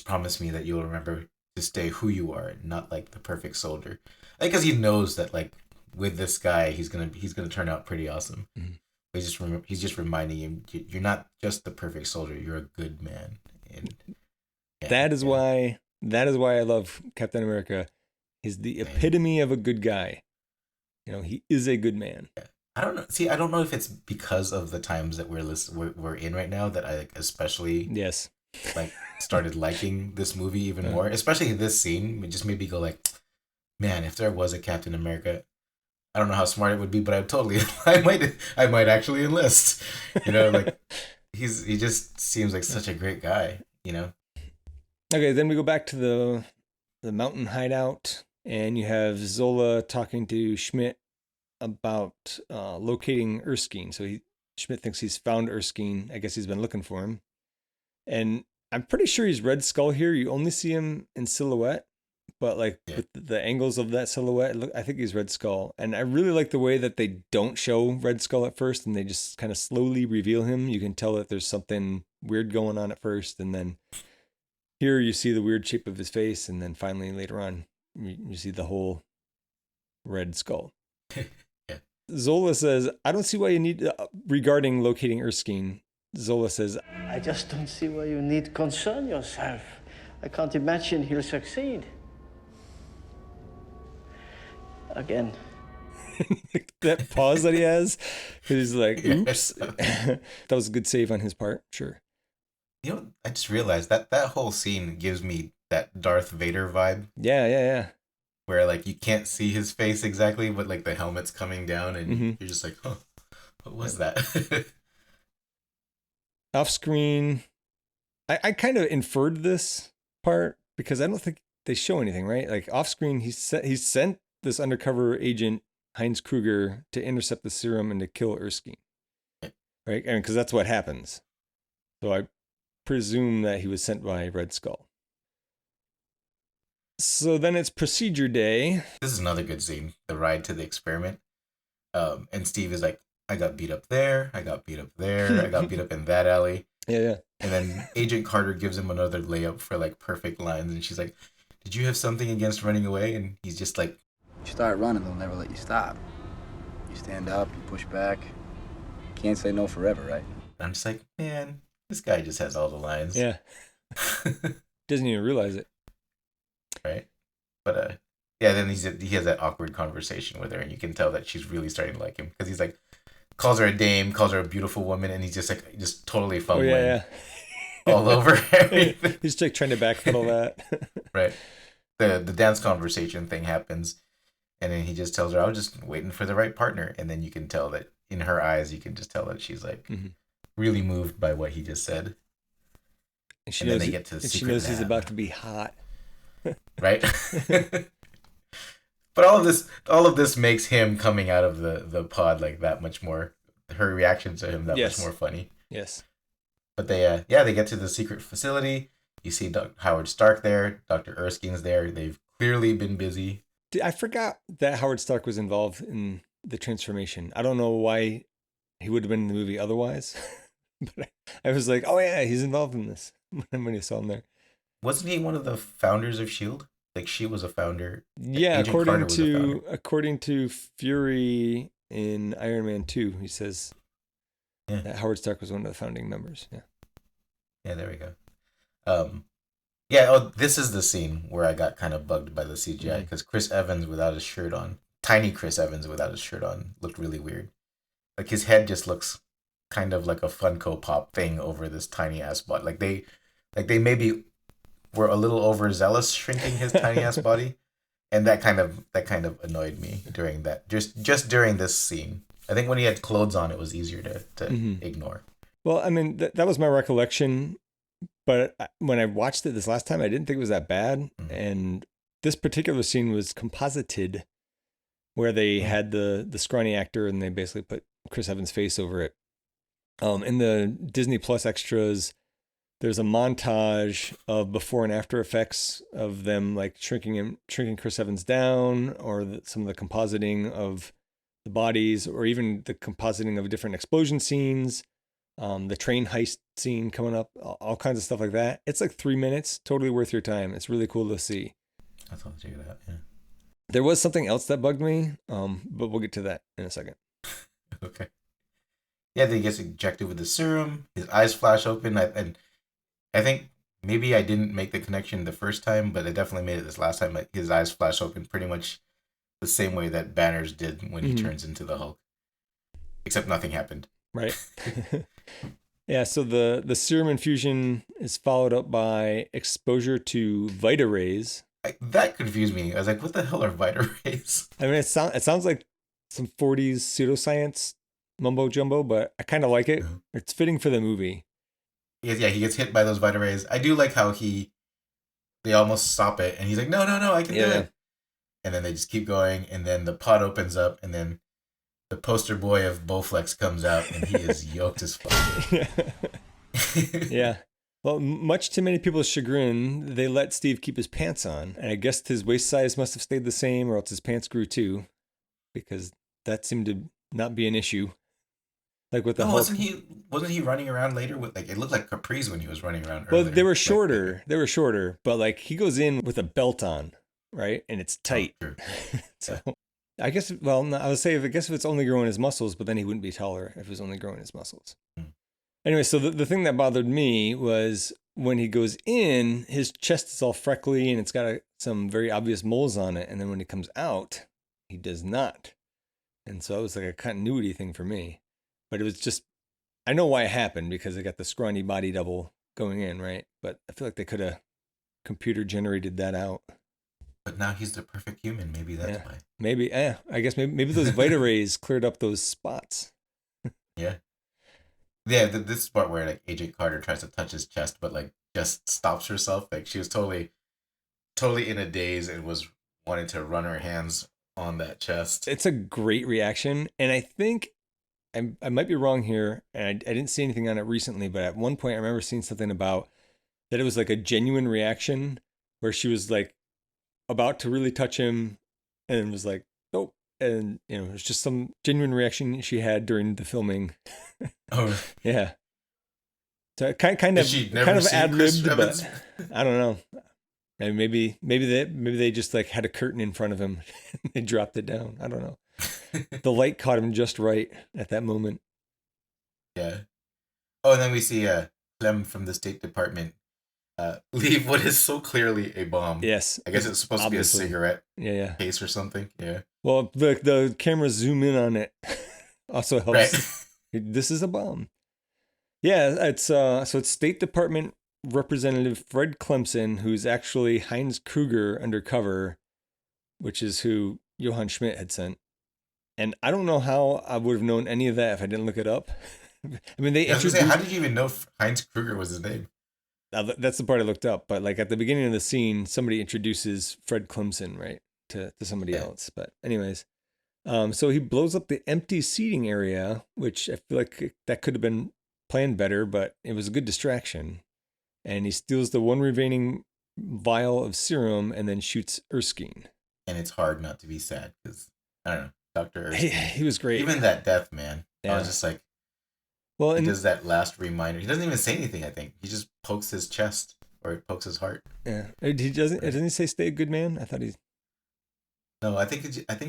promise me that you'll remember to stay who you are, and not like the perfect soldier. Like, because he knows that like with this guy, he's gonna turn out pretty awesome. Mm-hmm. He's just reminding him, you're not just the perfect soldier. You're a good man. And yeah, that is why I love Captain America. He's the epitome of a good guy. He is a good man. I don't know. See, I don't know if it's because of the times that we're in right now that I like especially like started liking this movie even more. Especially this scene, it just made me go like, man, if there was a Captain America, I don't know how smart it would be, but I might actually Okay, then we go back to the mountain hideout, and you have Zola talking to Schmidt about locating Erskine. So Schmidt thinks he's found Erskine. I guess he's been looking for him. And I'm pretty sure he's Red Skull here. You only see him in silhouette, but like with the angles of that silhouette, I think he's Red Skull. And I really like the way that they don't show Red Skull at first and they just kind of slowly reveal him. You can tell that there's something weird going on at first, and then here you see the weird shape of his face, and then finally later on you see the whole Red Skull. Yeah. Zola says, I don't see why you need, regarding locating Erskine, Zola says, I just don't see why you need concern yourself. I can't imagine he'll succeed. Again. that pause that he has, he's like, oops. That was a good save on his part, sure. You know, I just realized that whole scene gives me that Darth Vader vibe. Yeah. Where like you can't see his face exactly, but like the helmet's coming down and you're just like, huh, what was that? Off screen, I kind of inferred this part because I don't think they show anything, right? Like off screen, he sent this undercover agent Heinz Kruger to intercept the serum and to kill Erskine, right? And because that's what happens. So I presume that he was sent by Red Skull. So then it's procedure day. This is another good scene, the ride to the experiment. And Steve is like, I got beat up there, I got beat up there, I got beat up in that alley. Yeah. And then Agent Carter gives him another layup for like perfect lines. And she's like, did you have something against running away? And he's just like, You start running, they'll never let you stop. You stand up, you push back. Can't say no forever, right? I'm just like, man, this guy just has all the lines. Yeah. Doesn't even realize it. Right? But yeah, then he has that awkward conversation with her, and you can tell that she's really starting to like him because he's like, calls her a dame, calls her a beautiful woman, and he's just like, just totally fumbling all over everything. He's like trying to backpedal that. Right. The dance conversation thing happens, and then he just tells her, I was just waiting for the right partner. And then you can tell that in her eyes, you can just tell that she's like really moved by what he just said. And then they get to the secret. She knows he's about to be hot. Right? But all of this makes him coming out of the pod like that much more, her reaction to him that much more funny. Yes. But they get to the secret facility. You see Howard Stark there, Dr. Erskine's there. They've clearly been busy. I forgot that Howard Stark was involved in the transformation. I don't know why he would have been in the movie otherwise. But I was like, oh yeah, he's involved in this when I saw him there. Wasn't he one of the founders of S.H.I.E.L.D.? Like, she was a founder. Yeah, according to Fury in Iron Man 2, he says that Howard Stark was one of the founding members. Yeah. Yeah, there we go. This is the scene where I got kind of bugged by the CGI because Chris Evans without his shirt on, tiny Chris Evans without his shirt on, looked really weird. Like, his head just looks kind of like a Funko Pop thing over this tiny ass body. Like they maybe were a little overzealous shrinking his tiny ass body, and that kind of annoyed me during that just during this scene. I think when he had clothes on, it was easier to ignore. Well, I mean that was my recollection, but when I watched it this last time, I didn't think it was that bad. And this particular scene was composited, where they had the scrawny actor and they basically put Chris Evans' face over it. In the Disney Plus extras, there's a montage of before and after effects of them like shrinking Chris Evans down, or some of the compositing of the bodies, or even the compositing of different explosion scenes, the train heist scene coming up, all kinds of stuff like that. It's like 3 minutes, totally worth your time. It's really cool to see. That's all to that, yeah. There was something else that bugged me, but we'll get to that in a second. Okay. Yeah, then he gets injected with the serum. His eyes flash open, and I think maybe I didn't make the connection the first time, but I definitely made it this last time. Like, his eyes flash open pretty much the same way that Banner's did when he turns into the Hulk, except nothing happened. Right. Yeah. So the serum infusion is followed up by exposure to vita-rays. That confused me. I was like, "What the hell are vita-rays?" I mean, it sounds like some 40s pseudoscience mumbo jumbo, but I kind of like it. It's fitting for the movie. Yeah, he gets hit by those vita-rays. I do like how he they almost stop it, and he's like, no, I can do Yeah. it. And then they just keep going, and then the pod opens up, and then the poster boy of Bowflex comes out, and he is yoked as fuck. Yeah. Well, much to many people's chagrin, they let Steve keep his pants on, and I guess his waist size must have stayed the same, or else his pants grew too, because that seemed to not be an issue. Like with the No, Hulk. wasn't he running around later with like it looked like capris when he was running around Well, earlier. they were Like, shorter. They were shorter, but like he goes in with a belt on, right? And it's tight. Oh, sure. So I guess, well, no, I would say, I guess if it's only growing his muscles, but then he wouldn't be taller if it was only growing his muscles. Hmm. Anyway, so the thing that bothered me was when he goes in, his chest is all freckly and it's got some very obvious moles on it. And then when he comes out, he does not. And so it was like a continuity thing for me. But it was just, I know why it happened because they got the scrawny body double going in, right? But I feel like they could have computer generated that out. But now he's the perfect human. Maybe that's why. Maybe, I guess maybe those vita-rays cleared up those spots. Yeah. Yeah, this is part where like Agent Carter tries to touch his chest, but like just stops herself. Like she was totally in a daze and was wanting to run her hands on that chest. It's a great reaction, and I think I might be wrong here, and I didn't see anything on it recently, but at one point I remember seeing something about that it was like a genuine reaction where she was like about to really touch him and was like, nope. And, you know, it was just some genuine reaction she had during the filming. Oh, Yeah. So kind of ad-libbed, but I don't know. And maybe they just like had a curtain in front of him. They dropped it down. I don't know. The light caught him just right at that moment. Yeah. Oh, and then we see Clem from the State Department leave what is so clearly a bomb. Yes. I guess it's supposed obviously to be a cigarette Yeah. case or something. Yeah. Well, the cameras zoom in on it. Also helps. Right. This is a bomb. Yeah, it's so it's State Department Representative Fred Clemson, who's actually Heinz Kruger undercover, which is who Johann Schmidt had sent. And I don't know how I would have known any of that if I didn't look it up. I mean, I was gonna say, how did you even know Heinz Kruger was his name? That's the part I looked up. But like at the beginning of the scene, somebody introduces Fred Clemson, right, to somebody else. But anyways, so he blows up the empty seating area, which I feel like that could have been planned better, but it was a good distraction. And he steals the one remaining vial of serum and then shoots Erskine. And it's hard not to be sad because I don't know, Dr. Erskine. He was great. Even that death, man. Yeah. I was just like, well, he and does that last reminder. He doesn't even say anything. I think he just pokes his chest or he pokes his heart. yeah, he doesn't he say "stay a good man"? I thought he's No, I think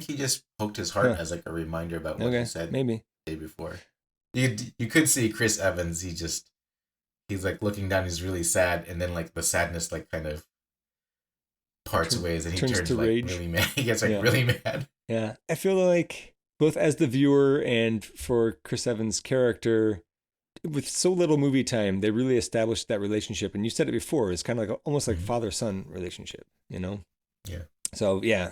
he just poked his heart as like a reminder about what he said maybe the day before. You could see Chris Evans. He's like looking down. He's really sad, and then like the sadness like kind of parts ways, and he turns like rage. really mad. He gets like really mad. Yeah, I feel like both as the viewer and for Chris Evans' character, with so little movie time, they really established that relationship. And you said it before, it's kind of like almost like father-son relationship, you know? Yeah. So yeah.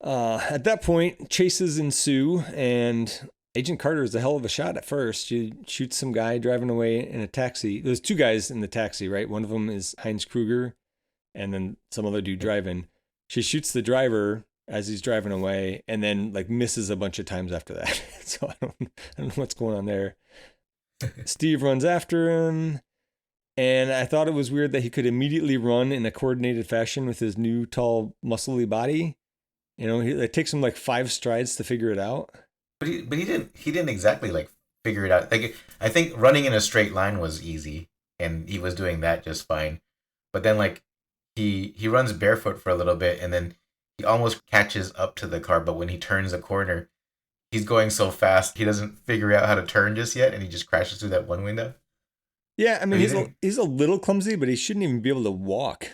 At that point, chases ensue, and Agent Carter is a hell of a shot at first. She shoots some guy driving away in a taxi. There's two guys in the taxi, right? One of them is Heinz Kruger, and then some other dude driving. She shoots the driver as he's driving away, and then like misses a bunch of times after that. So I don't know what's going on there. Steve runs after him, and I thought it was weird that he could immediately run in a coordinated fashion with his new tall, muscly body. You know, it takes him like 5 strides to figure it out. But he didn't exactly like figure it out. Like I think running in a straight line was easy, and he was doing that just fine. But then like he runs barefoot for a little bit, and then he almost catches up to the car. But when he turns a corner, he's going so fast he doesn't figure out how to turn just yet, and he just crashes through that one window. Yeah, I mean he's a little clumsy, but he shouldn't even be able to walk.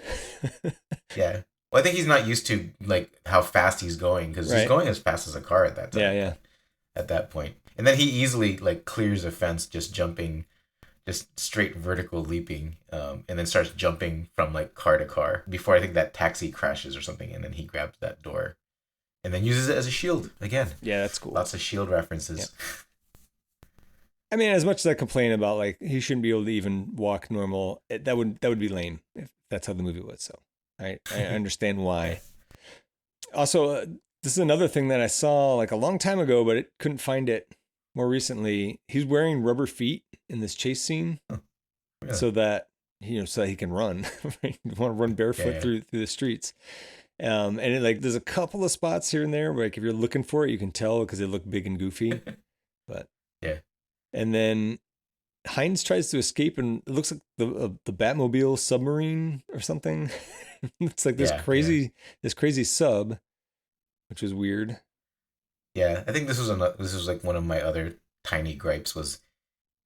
Yeah. Well, I think he's not used to like how fast he's going because he's going as fast as a car at that time. Yeah. At that point. And then he easily like clears a fence just jumping, just straight vertical leaping, and then starts jumping from like car to car before I think that taxi crashes or something, and then he grabs that door and then uses it as a shield again. Yeah, that's cool. Lots of shield references. Yep. I mean, as much as I complain about like he shouldn't be able to even walk normal, that would be lame if that's how the movie was. So I understand why. Also, this is another thing that I saw like a long time ago, but it couldn't find it more recently. He's wearing rubber feet in this chase scene, so that so that he can run. Right? You want to run barefoot through the streets. And it, like there's a couple of spots here and there where like if you're looking for it, you can tell because they look big and goofy. But and then Hines tries to escape, and it looks like the Batmobile submarine or something. It's like this crazy sub, which was weird. Yeah, I think this was like one of my other tiny gripes was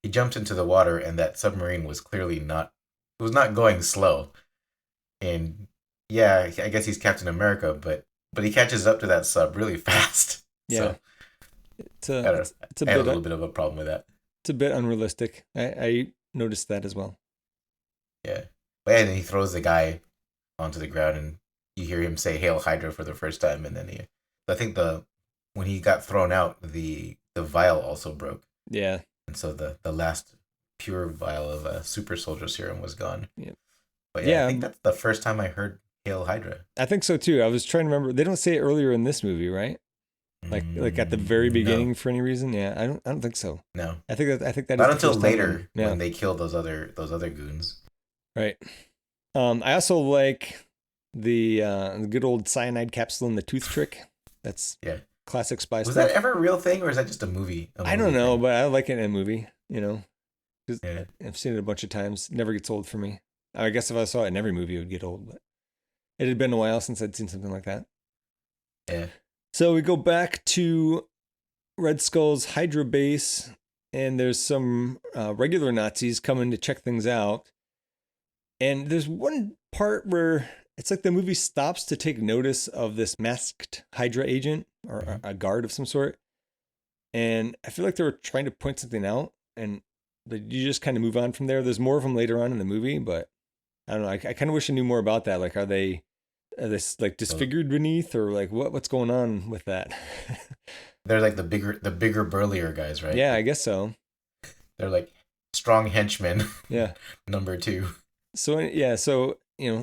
he jumped into the water and that submarine was clearly not going slow. And yeah, I guess he's Captain America, but he catches up to that sub really fast. Yeah, so, I had a little bit of a problem with that. It's a bit unrealistic. I noticed that as well. Yeah, but and then he throws the guy onto the ground, and you hear him say "Hail Hydra" for the first time, and then I think when he got thrown out, the vial also broke. Yeah, and so the last pure vial of super soldier serum was gone. Yeah, but I think that's the first time I heard "Hail Hydra." I think so too. I was trying to remember. They don't say it earlier in this movie, right? Like at the very beginning for any reason. Yeah, I don't think so. No, I think that not until later when they kill those other goons. Right. I also like the good old cyanide capsule and the tooth trick. That's classic spy stuff. Was that ever a real thing, or is that just a movie? I don't know, but I like it in a movie. I've seen it a bunch of times. Never gets old for me. I guess if I saw it in every movie, it would get old. But it had been a while since I'd seen something like that. Yeah. So we go back to Red Skull's Hydra base, and there's some regular Nazis coming to check things out. And there's one part where it's like the movie stops to take notice of this masked Hydra agent or a guard of some sort. And I feel like they were trying to point something out, and you just kind of move on from there. There's more of them later on in the movie, but I don't know. I kind of wish I knew more about that. Like, are they like disfigured beneath, or like what's going on with that? They're like the bigger, burlier guys, right? Yeah, I guess so. They're like strong henchmen. Yeah. Number 2. So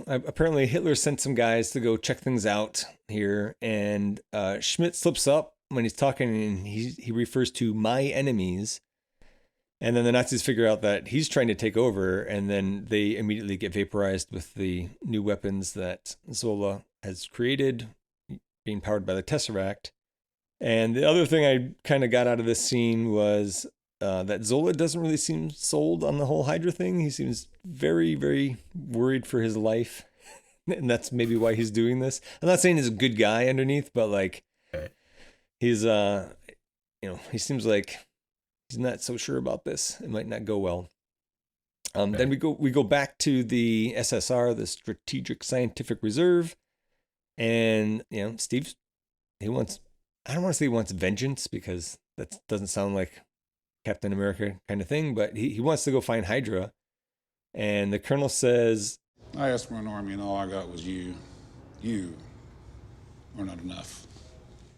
apparently Hitler sent some guys to go check things out here, and Schmidt slips up when he's talking, and he refers to my enemies. And then the Nazis figure out that he's trying to take over, and then they immediately get vaporized with the new weapons that Zola has created, being powered by the Tesseract. And the other thing I kind of got out of this scene was that Zola doesn't really seem sold on the whole Hydra thing. He seems very, very worried for his life, and that's maybe why he's doing this. I'm not saying he's a good guy underneath, but like he's he seems like he's not so sure about this. It might not go well. Then we go back to the SSR, the Strategic Scientific Reserve, and Steve, I don't want to say he wants vengeance, because that doesn't sound like Captain America kind of thing, but he wants to go find Hydra. And the colonel says, I asked for an army and all I got was you. You are not enough.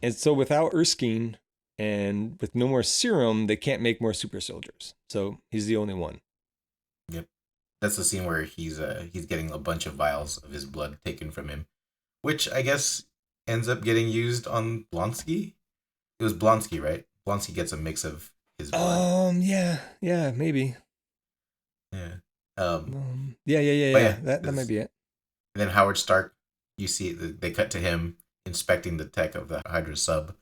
And so without Erskine and with no more serum, they can't make more super soldiers. So he's the only one. Yep. That's the scene where he's getting a bunch of vials of his blood taken from him, which I guess ends up getting used on Blonsky. It was Blonsky, right? Blonsky gets a mix of his blood. Yeah, maybe. Yeah. Yeah. That might be it. And then Howard Stark, you see they cut to him inspecting the tech of the Hydra sub,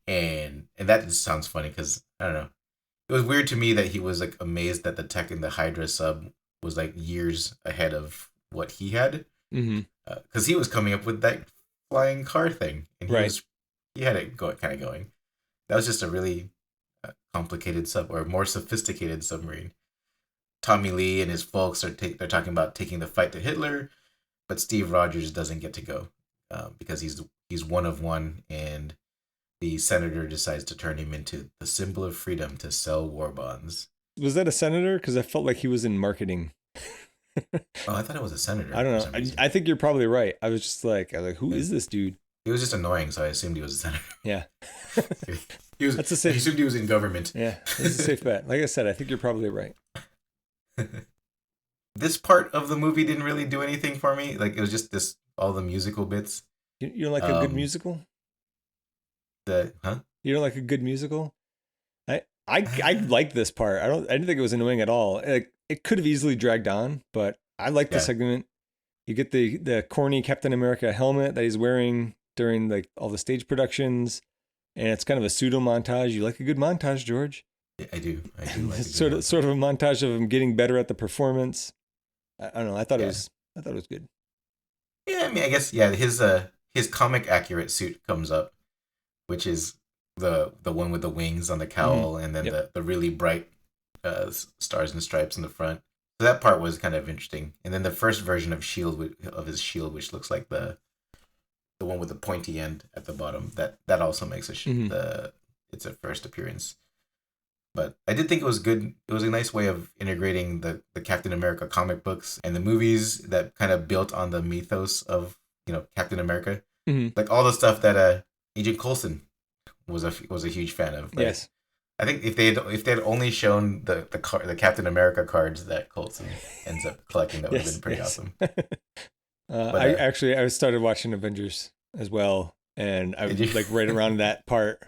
and that just sounds funny because I don't know. It was weird to me that he was like amazed that the tech in the Hydra sub was like years ahead of what he had, because he was coming up with that flying car thing, and he had it kind of going. That was just a really complicated or more sophisticated submarine. Tommy Lee and his folks they're talking about taking the fight to Hitler, but Steve Rogers doesn't get to go because he's one of one, and the senator decides to turn him into the symbol of freedom to sell war bonds. Was that a senator? Because I felt like he was in marketing. Oh, I thought it was a senator. I don't know. I think you're probably right. I was just like, who is this dude? He was just annoying, so I assumed he was a senator. Yeah. I assumed he was in government. Yeah, it's a safe bet. Like I said, I think you're probably right. this part of the movie didn't really do anything for me. Like it was just this all the musical bits. You don't like a good musical? Huh? You don't like a good musical? I like this part. I didn't think it was annoying at all. It could have easily dragged on, but I like the segment. You get the corny Captain America helmet that he's wearing during like all the stage productions, and it's kind of a pseudo montage. You like a good montage, George? Yeah, I do like a sort of a montage of him getting better at the performance. I don't know. I thought it was good. Yeah, I mean, I guess his comic accurate suit comes up, which is the one with the wings on the cowl, and then the really bright stars and stripes in the front. So that part was kind of interesting. And then the first version of his shield, which looks like the one with the pointy end at the bottom, that also makes it's a first appearance. But I did think it was good. It was a nice way of integrating the Captain America comic books and the movies that kind of built on the mythos of Captain America, like all the stuff that Agent Coulson was a huge fan of. Like, yes, I think if they'd only shown the Captain America cards that Coulson ends up collecting, that would have been pretty awesome. I started watching Avengers as well, and I was like right around that part.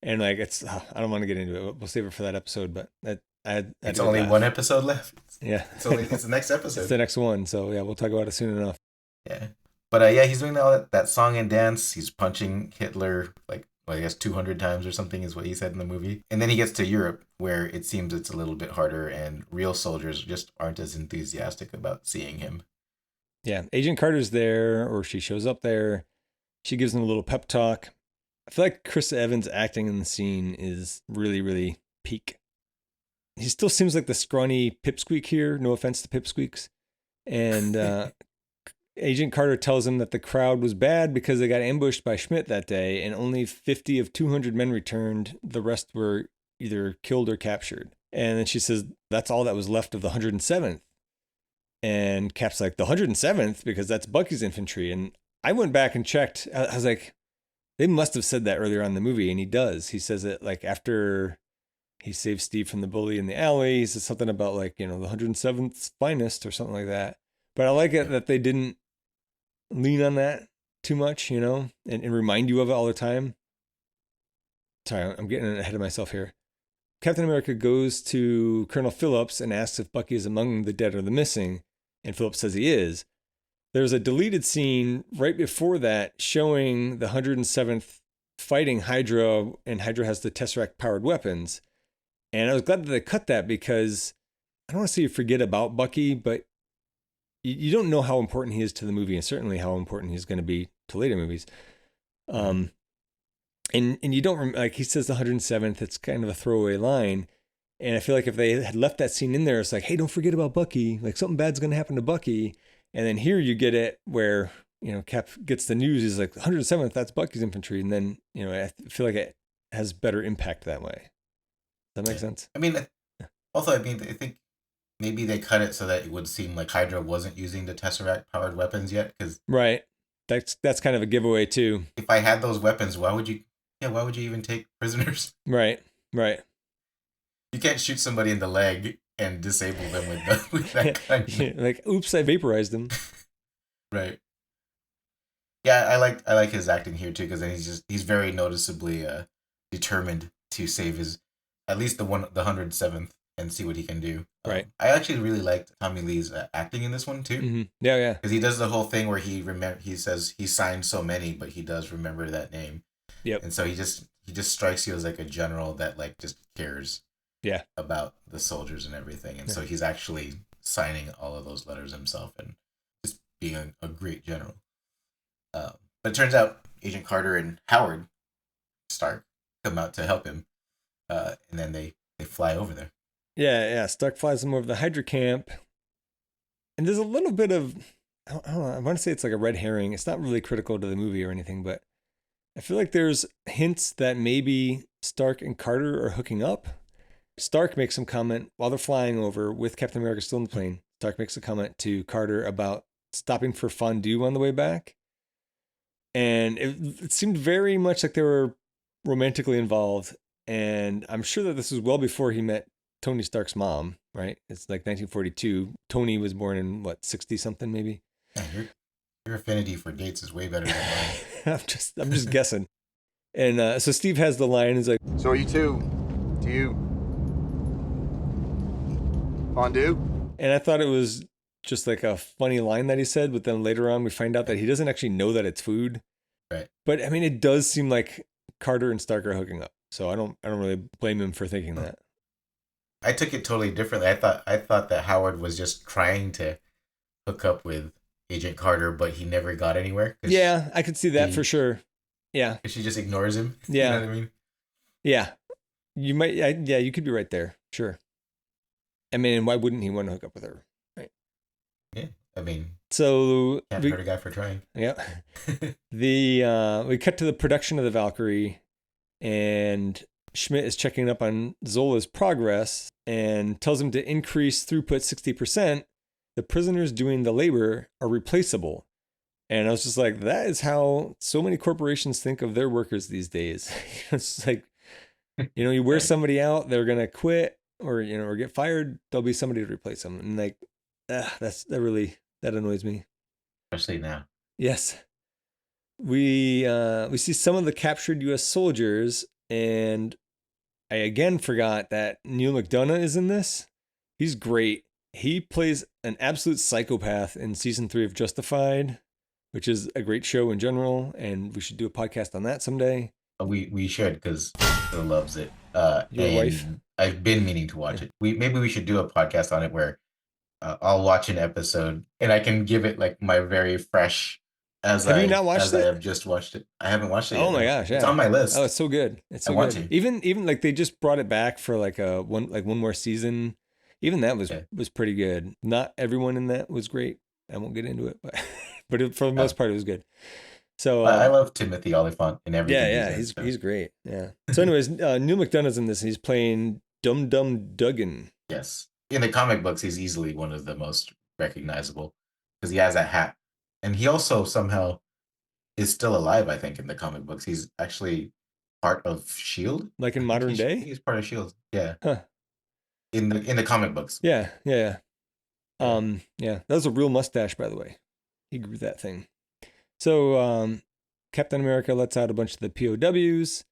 And like I don't want to get into it. We'll save it for that episode. But it's only one episode left. Yeah, it's the next episode. It's the next one. So yeah, we'll talk about it soon enough. Yeah, but he's doing all that song and dance. He's punching Hitler I guess 200 times or something is what he said in the movie. And then he gets to Europe, where it seems it's a little bit harder, and real soldiers just aren't as enthusiastic about seeing him. Yeah, Agent Carter's there, or she shows up there. She gives him a little pep talk. I feel like Chris Evans' acting in the scene is really, really peak. He still seems like the scrawny pipsqueak here. No offense to pipsqueaks. And Agent Carter tells him that the crowd was bad because they got ambushed by Schmidt that day, and only 50 of 200 men returned. The rest were either killed or captured. And then she says, that's all that was left of the 107th. And Cap's like, the 107th? Because that's Bucky's infantry. And I went back and checked. I was like, they must have said that earlier on in the movie, and he does. He says it like after he saves Steve from the bully in the alley. He says something about like, the 107th finest or something like that. But I like it that they didn't lean on that too much, and remind you of it all the time. Sorry, I'm getting ahead of myself here. Captain America goes to Colonel Phillips and asks if Bucky is among the dead or the missing, and Phillips says he is. There's a deleted scene right before that showing the 107th fighting Hydra, and Hydra has the Tesseract-powered weapons. And I was glad that they cut that, because I don't want to say you forget about Bucky, but you don't know how important he is to the movie, and certainly how important he's going to be to later movies. And you don't, like he says the 107th, it's kind of a throwaway line. And I feel like if they had left that scene in there, it's like, hey, don't forget about Bucky. Like something bad's going to happen to Bucky. And then here you get it where, Cap gets the news. He's like, 107th, that's Bucky's infantry. And then, I feel like it has better impact that way. Does that make sense? I mean, I think maybe they cut it so that it would seem like Hydra wasn't using the Tesseract-powered weapons yet. Right. That's kind of a giveaway too. If I had those weapons, why would you even take prisoners? Right. You can't shoot somebody in the leg and disable them with that gun. Like, oops, I vaporized them. Right. Yeah, I like his acting here too, because then he's very noticeably determined to save at least the 107th and see what he can do. Right. I actually really liked Tommy Lee's acting in this one too. Mm-hmm. Yeah. Because he does the whole thing where he says he signed so many, but he does remember that name. Yep. And so he just strikes you as like a general that like just cares. Yeah. About the soldiers and everything. And so he's actually signing all of those letters himself and just being a great general. But it turns out Agent Carter and Howard Stark come out to help him. And then they fly over there. Yeah. Stark flies them over the Hydra camp. And there's a little bit of, I don't know, I want to say it's like a red herring. It's not really critical to the movie or anything, but I feel like there's hints that maybe Stark and Carter are hooking up. Stark makes some comment while they're flying over with Captain America still in the plane. Stark makes a comment to Carter about stopping for fondue on the way back. And it seemed very much like they were romantically involved. And I'm sure that this was well before he met Tony Stark's mom, right? It's like 1942. Tony was born in what, 60 something maybe. Yeah, your affinity for dates is way better than mine. I'm just guessing. And so Steve has the line. He's like, So are you two? Do you fondue? and I thought it was just like a funny line that he said, but then later on we find out that he doesn't actually know that it's food. Right. But I mean, it does seem like Carter and Stark are hooking up. So I don't really blame him for thinking that. I took it totally differently. I thought that Howard was just trying to hook up with Agent Carter, but he never got anywhere. Yeah, I could see that for sure. Yeah. She just ignores him. Yeah. You know what I mean? Yeah. You might, yeah, you could be right there. Sure. I mean, why wouldn't he want to hook up with her? Right. Yeah. I mean, so can't hurt a guy for trying. Yeah. We cut to the production of the Valkyrie, and Schmidt is checking up on Zola's progress and tells him to increase throughput 60%. The prisoners doing the labor are replaceable. And I was just like, that is how so many corporations think of their workers these days. It's like, you wear somebody out, they're going to quit or get fired. There'll be somebody to replace them. And like, that annoys me. Especially now. Yes. We see some of the captured U.S. soldiers, and I again forgot that Neil McDonough is in this. He's great. He plays an absolute psychopath in season 3 of Justified, which is a great show in general, and we should do a podcast on that someday. We should, because Phil loves it. Your wife? I've been meaning to watch it. Maybe we should do a podcast on it where I'll watch an episode and I can give it like my very fresh. Have you not watched it? I have just watched it. I haven't watched it yet. Oh my gosh, yeah. It's on my list. Oh, it's so good. It's so good. Want to. Even like they just brought it back for like one more season. Even that was pretty good. Not everyone in that was great. I won't get into it, but for the most part, it was good. So I love Timothy Olyphant in everything. Yeah, he's great. Yeah. So, anyways, Neil McDonough's in this. And he's playing Dum Dum Duggan. Yes, in the comic books, he's easily one of the most recognizable because he has that hat, and he also somehow is still alive. I think in the comic books, he's actually part of Shield. Like in modern day, he's part of Shield. Yeah. Huh. In the comic books. Yeah. Yeah. That was a real mustache, by the way. He grew that thing. So Captain America lets out a bunch of the POWs.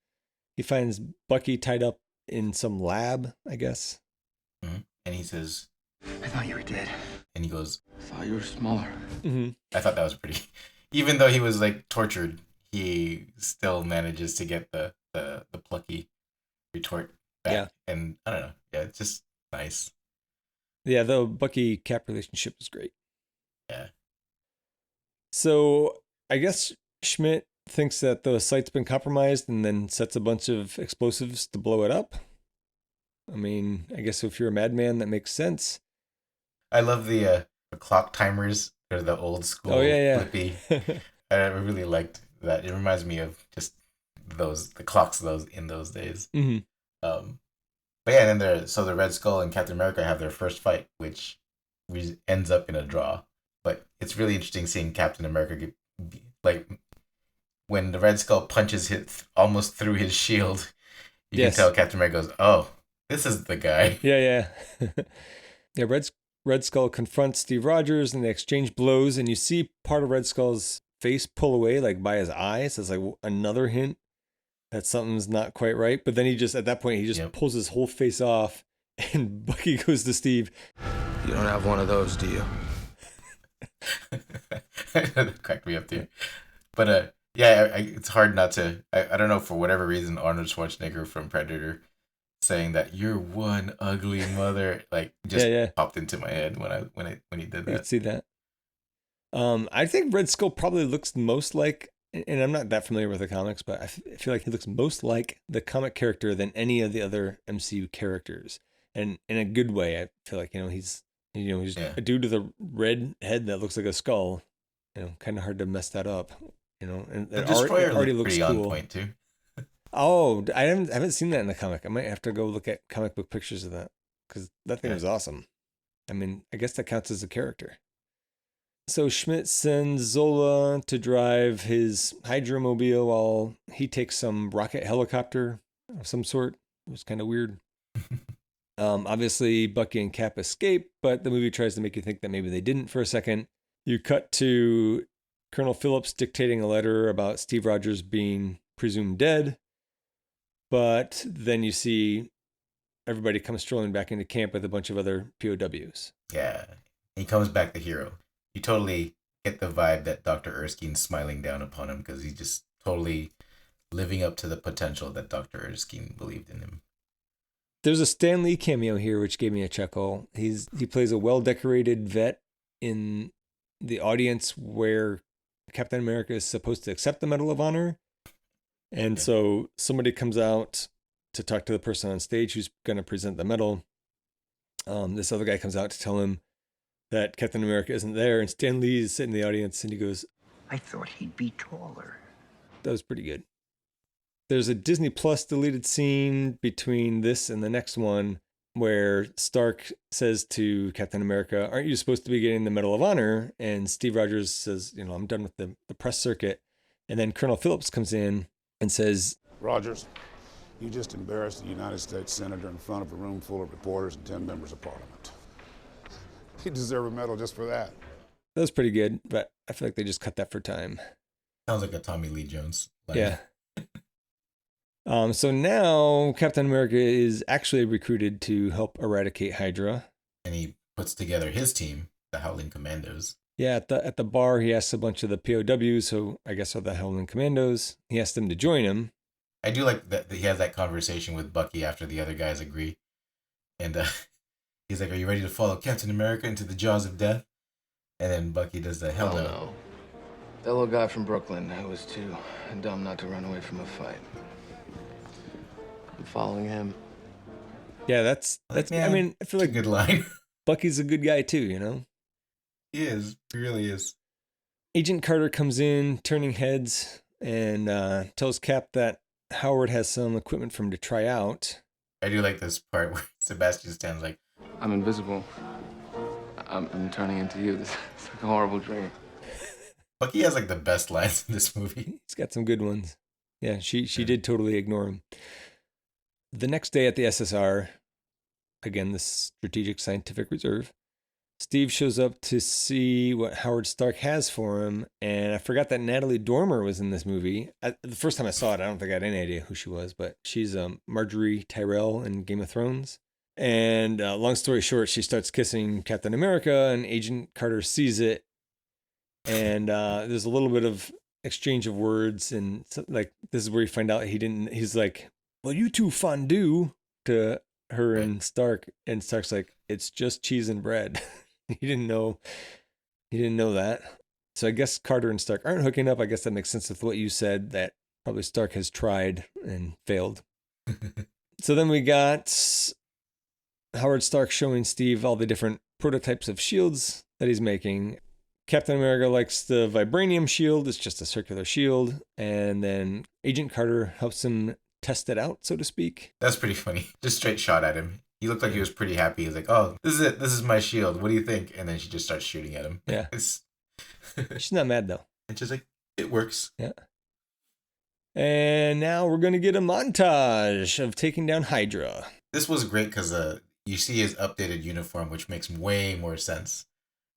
He finds Bucky tied up in some lab, I guess. Mm-hmm. And he says, I thought you were dead. And he goes, I thought you were smaller. Mm-hmm. I thought that was pretty. Even though he was like tortured, he still manages to get the plucky retort back. Yeah. And I don't know. Yeah, it's just nice. Yeah, the Bucky Cap relationship was great. Yeah. So I guess Schmidt thinks that the site's been compromised and then sets a bunch of explosives to blow it up. I mean, I guess if you're a madman, that makes sense. I love the clock timers. They're the old school. Oh, yeah. Flippy. I really liked that. It reminds me of just the clocks in those days. Mm-hmm. But yeah, and then the Red Skull and Captain America have their first fight, which ends up in a draw. But it's really interesting seeing Captain America when the Red Skull punches almost through his shield. You can tell Captain America goes, "Oh, this is the guy." Yeah. Yeah, Red Skull confronts Steve Rogers and they exchange blows, and you see part of Red Skull's face pull away, like by his eyes. It's like another hint that something's not quite right. But then at that point, he just pulls his whole face off, and Bucky goes to Steve. You don't have one of those, do you? That cracked me up too. But it's hard not to. I don't know, for whatever reason, Arnold Schwarzenegger from Predator saying that "you're one ugly mother" popped into my head when he did that. I could see that. I think Red Skull probably looks most like, and I'm not that familiar with the comics, but I feel like he looks most like the comic character than any of the other MCU characters, and in a good way. I feel like he's a dude with a red head that looks like a skull. Kind of hard to mess that up. And the Destroyer already looks pretty cool. On point too. Oh, I haven't seen that in the comic. I might have to go look at comic book pictures of that because that thing was awesome. I mean, I guess that counts as a character. So Schmidt sends Zola to drive his hydromobile while he takes some rocket helicopter of some sort. It was kind of weird. Obviously, Bucky and Cap escape, but the movie tries to make you think that maybe they didn't for a second. You cut to Colonel Phillips dictating a letter about Steve Rogers being presumed dead, but then you see everybody come strolling back into camp with a bunch of other POWs. Yeah, he comes back the hero. You totally get the vibe that Dr. Erskine's smiling down upon him because he's just totally living up to the potential that Dr. Erskine believed in him. There's a Stan Lee cameo here, which gave me a chuckle. He plays a well-decorated vet in the audience where Captain America is supposed to accept the Medal of Honor. And so somebody comes out to talk to the person on stage who's going to present the medal. This other guy comes out to tell him that Captain America isn't there. And Stan Lee is sitting in the audience and he goes, I thought he'd be taller. that was pretty good. There's a Disney Plus deleted scene between this and the next one where Stark says to Captain America, aren't you supposed to be getting the Medal of Honor? And Steve Rogers says, I'm done with the press circuit. And then Colonel Phillips comes in and says, Rogers, you just embarrassed a United States Senator in front of a room full of reporters and 10 members of Parliament. You deserve a medal just for that. that was pretty good, but I feel like they just cut that for time. Sounds like a Tommy Lee Jones line. Yeah. So now Captain America is actually recruited to help eradicate Hydra. And he puts together his team, the Howling Commandos. Yeah, at the bar, he asks a bunch of the POWs, who I guess are the Howling Commandos. He asks them to join him. I do like that he has that conversation with Bucky after the other guys agree. And he's like, are you ready to follow Captain America into the jaws of death? And then Bucky does the hell no. That little guy from Brooklyn who was too dumb not to run away from a fight. I'm following him. Yeah, that's Man, I mean, I feel it's like a good line. Bucky's a good guy too, He is. He really is. Agent Carter comes in, turning heads, and tells Cap that Howard has some equipment for him to try out. I do like this part where Sebastian Stan's like, I'm invisible. I'm turning into you. This is like a horrible dream. Bucky has like the best lines in this movie. He's got some good ones. Yeah, she did totally ignore him. The next day at the SSR, again, the Strategic Scientific Reserve, Steve shows up to see what Howard Stark has for him, and I forgot that Natalie Dormer was in this movie. The first time I saw it, I don't think I had any idea who she was, but she's Marjorie Tyrell in Game of Thrones. And long story short, she starts kissing Captain America, and Agent Carter sees it, and there's a little bit of exchange of words, and like this is where you find out he's like, well, you two fondue to her and Stark, and Stark's like, it's just cheese and bread. He didn't know that. So I guess Carter and Stark aren't hooking up. I guess that makes sense with what you said, that probably Stark has tried and failed. So then we got Howard Stark showing Steve all the different prototypes of shields that he's making. Captain America likes the vibranium shield. It's just a circular shield. And then Agent Carter helps him test it out, so to speak. That's pretty funny. Just straight shot at him. He looked like he was pretty happy. He's like, oh, this is it. This is my shield. What do you think? And then she just starts shooting at him. Yeah. She's not mad, though. And she's like, it works. Yeah. And now we're going to get a montage of taking down Hydra. This was great because you see his updated uniform, which makes way more sense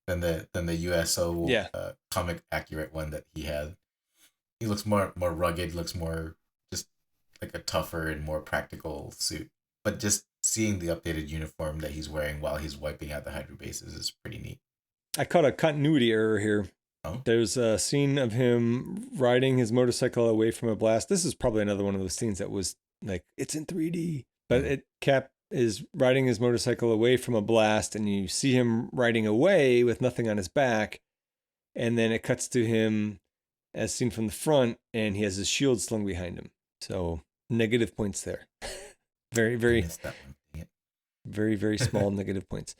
than the USO comic accurate one that he had. He looks more rugged, looks more just like a tougher and more practical suit. But just seeing the updated uniform that he's wearing while he's wiping out the Hydra bases is pretty neat. I caught a continuity error here. Oh? There's a scene of him riding his motorcycle away from a blast. This is probably another one of those scenes that was like, it's in 3D. But Cap is riding his motorcycle away from a blast, and you see him riding away with nothing on his back. And then it cuts to him as seen from the front, and he has his shield slung behind him. So negative points there. Very, very small negative points.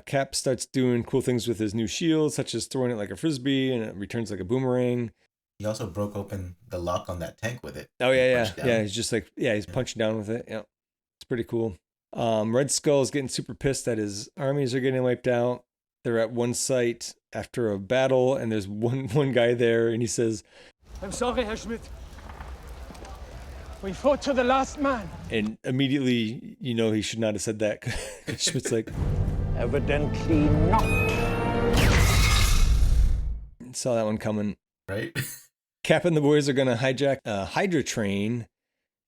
Cap starts doing cool things with his new shield, such as throwing it like a frisbee, and it returns like a boomerang. He also broke open the lock on that tank with it. Oh, yeah. He's just like, he's punching down with it. Yeah, it's pretty cool. Red Skull's getting super pissed that his armies are getting wiped out. They're at one site after a battle, and there's one guy there, and he says, I'm sorry, Herr Schmidt. We fought to the last man. And immediately, you know, he should not have said that. Schmidt's like, Evidently not. saw that one coming. Right? Cap and the boys are going to hijack a Hydra train,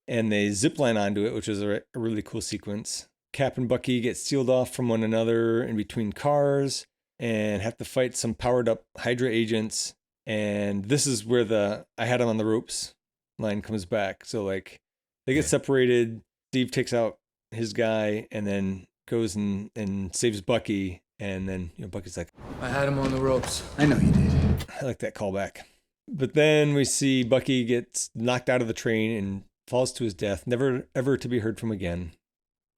and they zipline onto it, which is a really cool sequence. Cap and Bucky get sealed off from one another in between cars and have to fight some powered up Hydra agents. And this is where the I had him on the ropes line comes back. So like they get separated. Steve takes out his guy and then goes and saves Bucky. And then, you know, Bucky's like, I had him on the ropes. I know you did. I like that callback. But then we see Bucky gets knocked out of the train and falls to his death, never ever to be heard from again,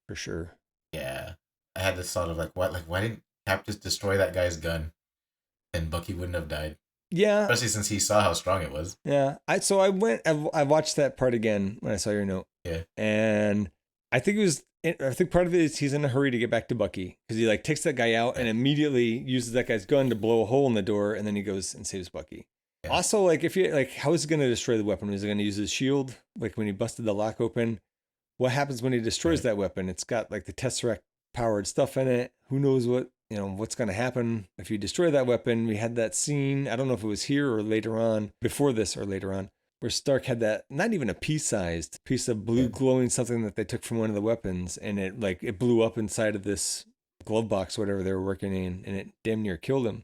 for sure. Yeah. I had this thought of why didn't Cap just destroy that guy's gun? And Bucky wouldn't have died. Yeah. Especially since he saw how strong it was. Yeah. I watched that part again when I saw your note. Yeah. And I think part of it is he's in a hurry to get back to Bucky because he like takes that guy out and immediately uses that guy's gun to blow a hole in the door, and then he goes and saves Bucky. Yeah. Also, like if you like, how is he going to destroy the weapon? Is he going to use his shield? Like when he busted the lock open, what happens when he destroys that weapon? It's got like the Tesseract powered stuff in it. Who knows what's going to happen if you destroy that weapon? We had that scene. I don't know if it was here or later on, before this or later on, where Stark had that, not even a pea-sized piece of blue glowing something that they took from one of the weapons, and it blew up inside of this glove box, whatever they were working in, and it damn near killed him.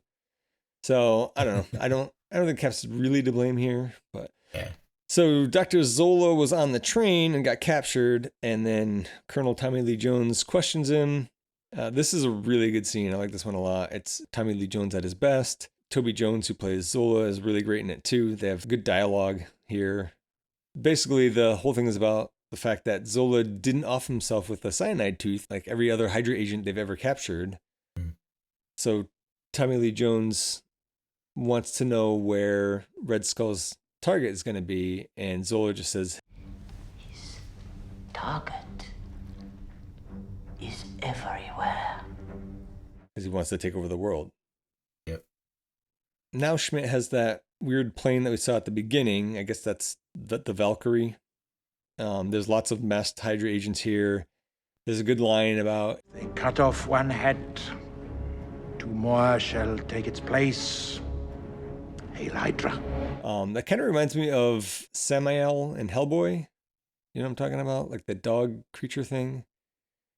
So I don't know. I don't think Cap's really to blame here, but yeah. So Dr. Zola was on the train and got captured, and then Colonel Tommy Lee Jones questions him. This is a really good scene. I like this one a lot. It's Tommy Lee Jones at his best. Toby Jones, who plays Zola, is really great in it too. They have good dialogue here. Basically, the whole thing is about the fact that Zola didn't off himself with a cyanide tooth like every other Hydra agent they've ever captured. So Tommy Lee Jones wants to know where Red Skull's target is going to be, and Zola just says, his target is everywhere. Because he wants to take over the world. Yep. Now Schmidt has that weird plane that we saw at the beginning. I guess that's the Valkyrie. There's lots of masked Hydra agents here. There's a good line about, They cut off one head. 2 more shall take its place. Hail Hydra. That kind of reminds me of Samael and Hellboy. You know what I'm talking about? Like the dog creature thing.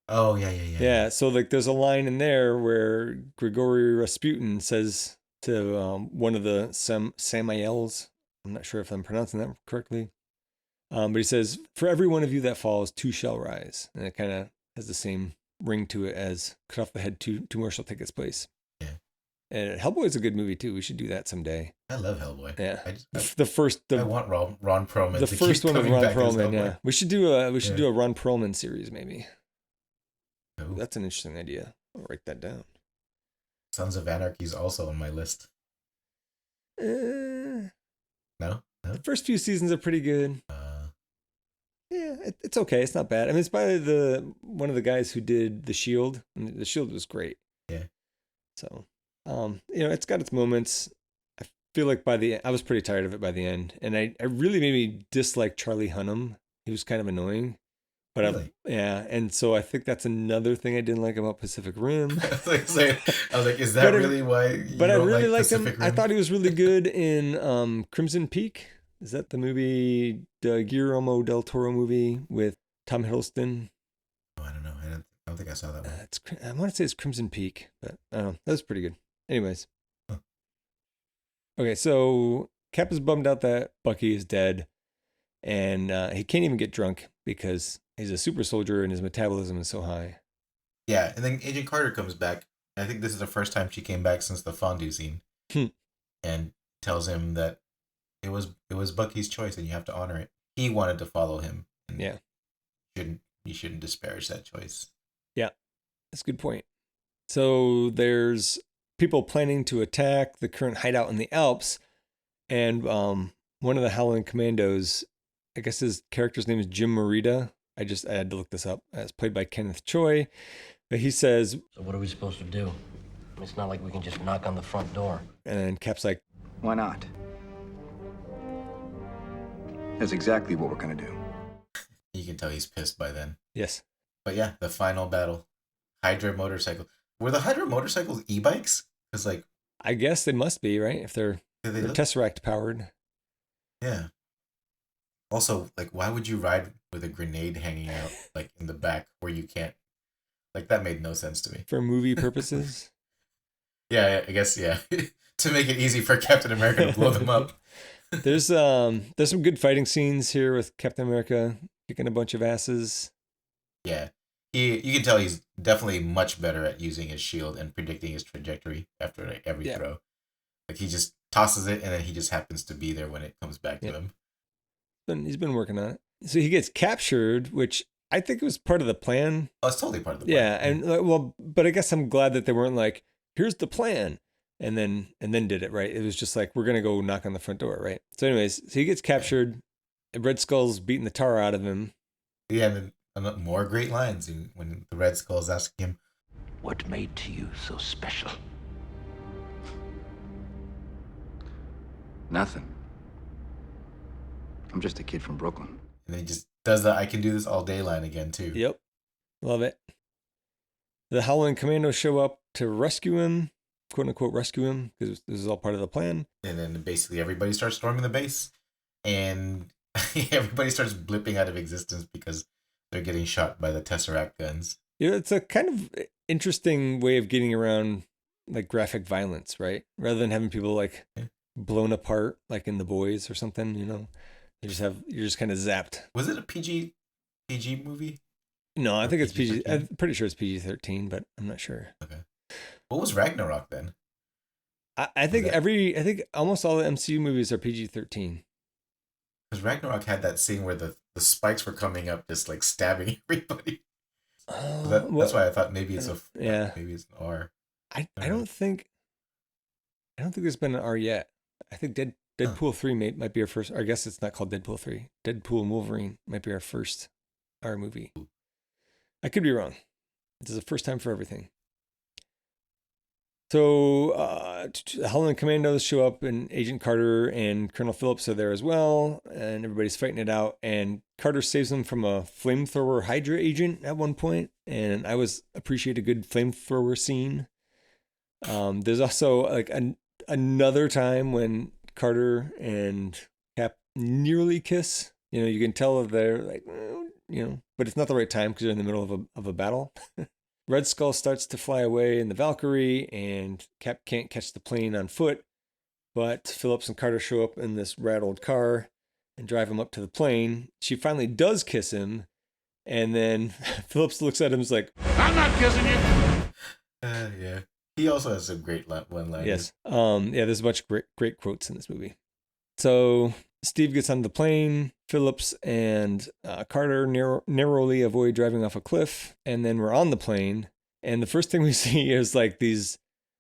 Oh, yeah. Yeah, so like there's a line in there where Grigory Rasputin says to one of the Samaels, I'm not sure if I'm pronouncing that correctly, but he says, for every one of you that falls, 2 shall rise. And it kind of has the same ring to it as cut off the head, 2 more shall take its place. Yeah. And Hellboy's a good movie too. We should do that someday. I love Hellboy. Yeah. I want Ron Perlman. The first one with Ron Perlman, yeah. We should do a Ron Perlman series maybe. Ooh. That's an interesting idea. I'll write that down. Sons of Anarchy is also on my list. No? The first few seasons are pretty good. Yeah, it's okay. It's not bad. I mean, it's by one of the guys who did The Shield. And The Shield was great. Yeah. So, it's got its moments. I feel like I was pretty tired of it by the end. And I really made me dislike Charlie Hunnam. He was kind of annoying. But really? And so I think that's another thing I didn't like about Pacific Rim. I was like, is that really why you But I don't really like liked him. Pacific Rim? I thought he was really good in Crimson Peak. Is that the movie, the Guillermo del Toro movie with Tom Hiddleston? Oh, I don't know. I don't think I saw that one. I want to say it's Crimson Peak, but I don't know. That was pretty good. Anyways. Huh. Okay, so Cap is bummed out that Bucky is dead, and he can't even get drunk because he's a super soldier and his metabolism is so high. Yeah, and then Agent Carter comes back. I think this is the first time she came back since the fondue scene. And tells him that it was Bucky's choice and you have to honor it. He wanted to follow him. And yeah. You shouldn't disparage that choice. Yeah, that's a good point. So there's people planning to attack the current hideout in the Alps, and one of the Howling Commandos, I guess his character's name is Jim Morita. I had to look this up. It's played by Kenneth Choi. But he says, so what are we supposed to do? It's not like we can just knock on the front door. And Cap's like, why not? That's exactly what we're going to do. You can tell he's pissed by then. Yes. But yeah, the final battle. Hydra motorcycle. Were the Hydra motorcycles e-bikes? Because like, I guess they must be, right? If they're look... Tesseract powered. Yeah. Also, like, why would you ride with a grenade hanging out like in the back where you can't? Like, that made no sense to me. For movie purposes. Yeah, I guess, yeah. To make it easy for Captain America to blow them up. There's some good fighting scenes here with Captain America kicking a bunch of asses. Yeah. You can tell he's definitely much better at using his shield and predicting his trajectory after like, every throw. Like, he just tosses it, and then he just happens to be there when it comes back to him. He's been working on it. So he gets captured, which I think was part of the plan. Oh, it's totally part of the plan. Yeah, and but I guess I'm glad that they weren't like, here's the plan, and then did it, right? It was just like, we're gonna go knock on the front door, right? So anyways, so he gets captured. Red Skull's beating the tar out of him. Yeah, and more great lines when the Red Skull's asking him, "What made to you so special?" Nothing. I'm just a kid from Brooklyn. And then he just does the "I can do this all day" line again too. Yep, love it. The Howling Commandos show up to rescue him, quote unquote rescue him, because this is all part of the plan. And then basically everybody starts storming the base, and everybody starts blipping out of existence because they're getting shot by the Tesseract guns. It's a kind of interesting way of getting around like graphic violence, right? Rather than having people like blown apart, like in The Boys or something, you're just kind of zapped. Was it a PG movie? No, I think it's PG. I'm pretty sure it's PG-13, but I'm not sure. Okay. What was Ragnarok then? I think almost all the MCU movies are PG-13. Because Ragnarok had that scene where the spikes were coming up, just like stabbing everybody. That's why I thought maybe it's maybe it's an R. I don't think there's been an R yet. I think Deadpool 3 might be our first. Or I guess it's not called Deadpool 3. Deadpool and Wolverine might be our first R movie. I could be wrong. This is the first time for everything. So, the Howling Commandos show up, and Agent Carter and Colonel Phillips are there as well, and everybody's fighting it out. And Carter saves them from a flamethrower Hydra agent at one point, and I appreciate a good flamethrower scene. There's also like another time when Carter and Cap nearly kiss. You can tell that they're like, but it's not the right time because they're in the middle of a battle. Red Skull starts to fly away in the Valkyrie, and Cap can't catch the plane on foot, but Phillips and Carter show up in this rattled car and drive him up to the plane. She finally does kiss him, and then Phillips looks at him and is like, "I'm not kissing you." Yeah. He also has some great one-liners. Yes. There's a bunch of great quotes in this movie. So Steve gets on the plane. Phillips and Carter narrowly avoid driving off a cliff, and then we're on the plane. And the first thing we see is like these.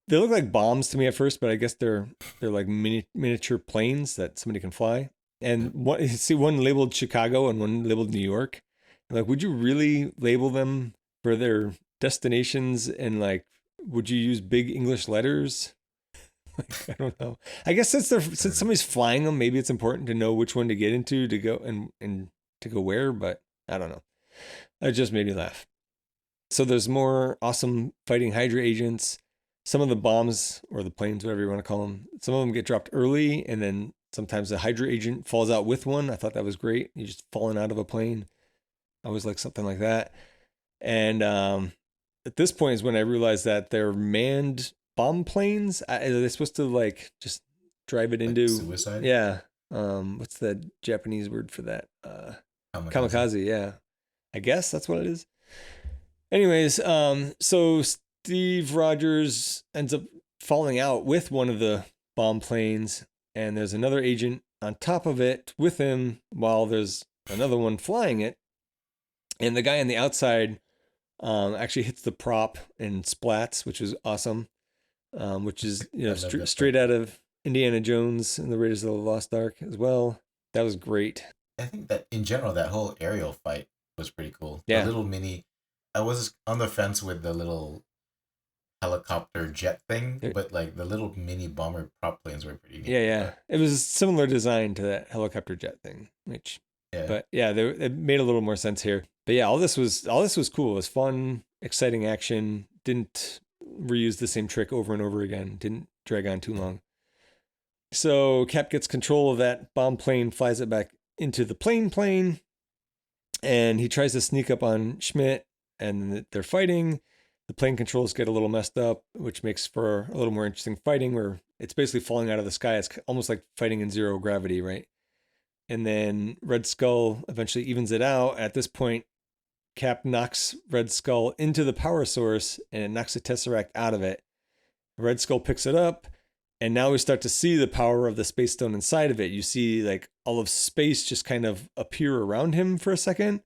They look like bombs to me at first, but I guess they're like miniature planes that somebody can fly. And one labeled Chicago and one labeled New York. And like, would you really label them for their destinations? And like, would you use big English letters? Like, I don't know. I guess since somebody's flying them, maybe it's important to know which one to get into to go and to go where, but I don't know. It just made me laugh. So there's more awesome fighting Hydra agents. Some of the bombs, or the planes, whatever you want to call them, some of them get dropped early, and then sometimes the Hydra agent falls out with one. I thought that was great. You're just falling out of a plane. I always like something like that. And at this point is when I realized that they're manned bomb planes. Are they supposed to like just drive it into suicide? Yeah. What's the Japanese word for that? Kamikaze. Yeah. I guess that's what it is. Anyways, so Steve Rogers ends up falling out with one of the bomb planes, and there's another agent on top of it with him while there's another one flying it. And the guy on the outside actually hits the prop and splats, which is awesome. Which is straight out of Indiana Jones and the Raiders of the Lost Ark as well. That was great. I think that in general that whole aerial fight was pretty cool. Yeah. The little mini. I was on the fence with the little helicopter jet thing, but like the little mini bomber prop planes were pretty neat. Yeah. It was a similar design to that helicopter jet thing, which Yeah. But yeah, it made a little more sense here. But yeah, all this was cool. It was fun, exciting action. Didn't reuse the same trick over and over again. Didn't drag on too long. So Cap gets control of that bomb plane, flies it back into the plane, and he tries to sneak up on Schmidt, and they're fighting. The plane controls get a little messed up, which makes for a little more interesting fighting where it's basically falling out of the sky. It's almost like fighting in zero gravity, right? And then Red Skull eventually evens it out. At this point, Cap knocks Red Skull into the power source and it knocks the Tesseract out of it. Red Skull picks it up, and now we start to see the power of the Space Stone inside of it. You see like all of space just kind of appear around him for a second,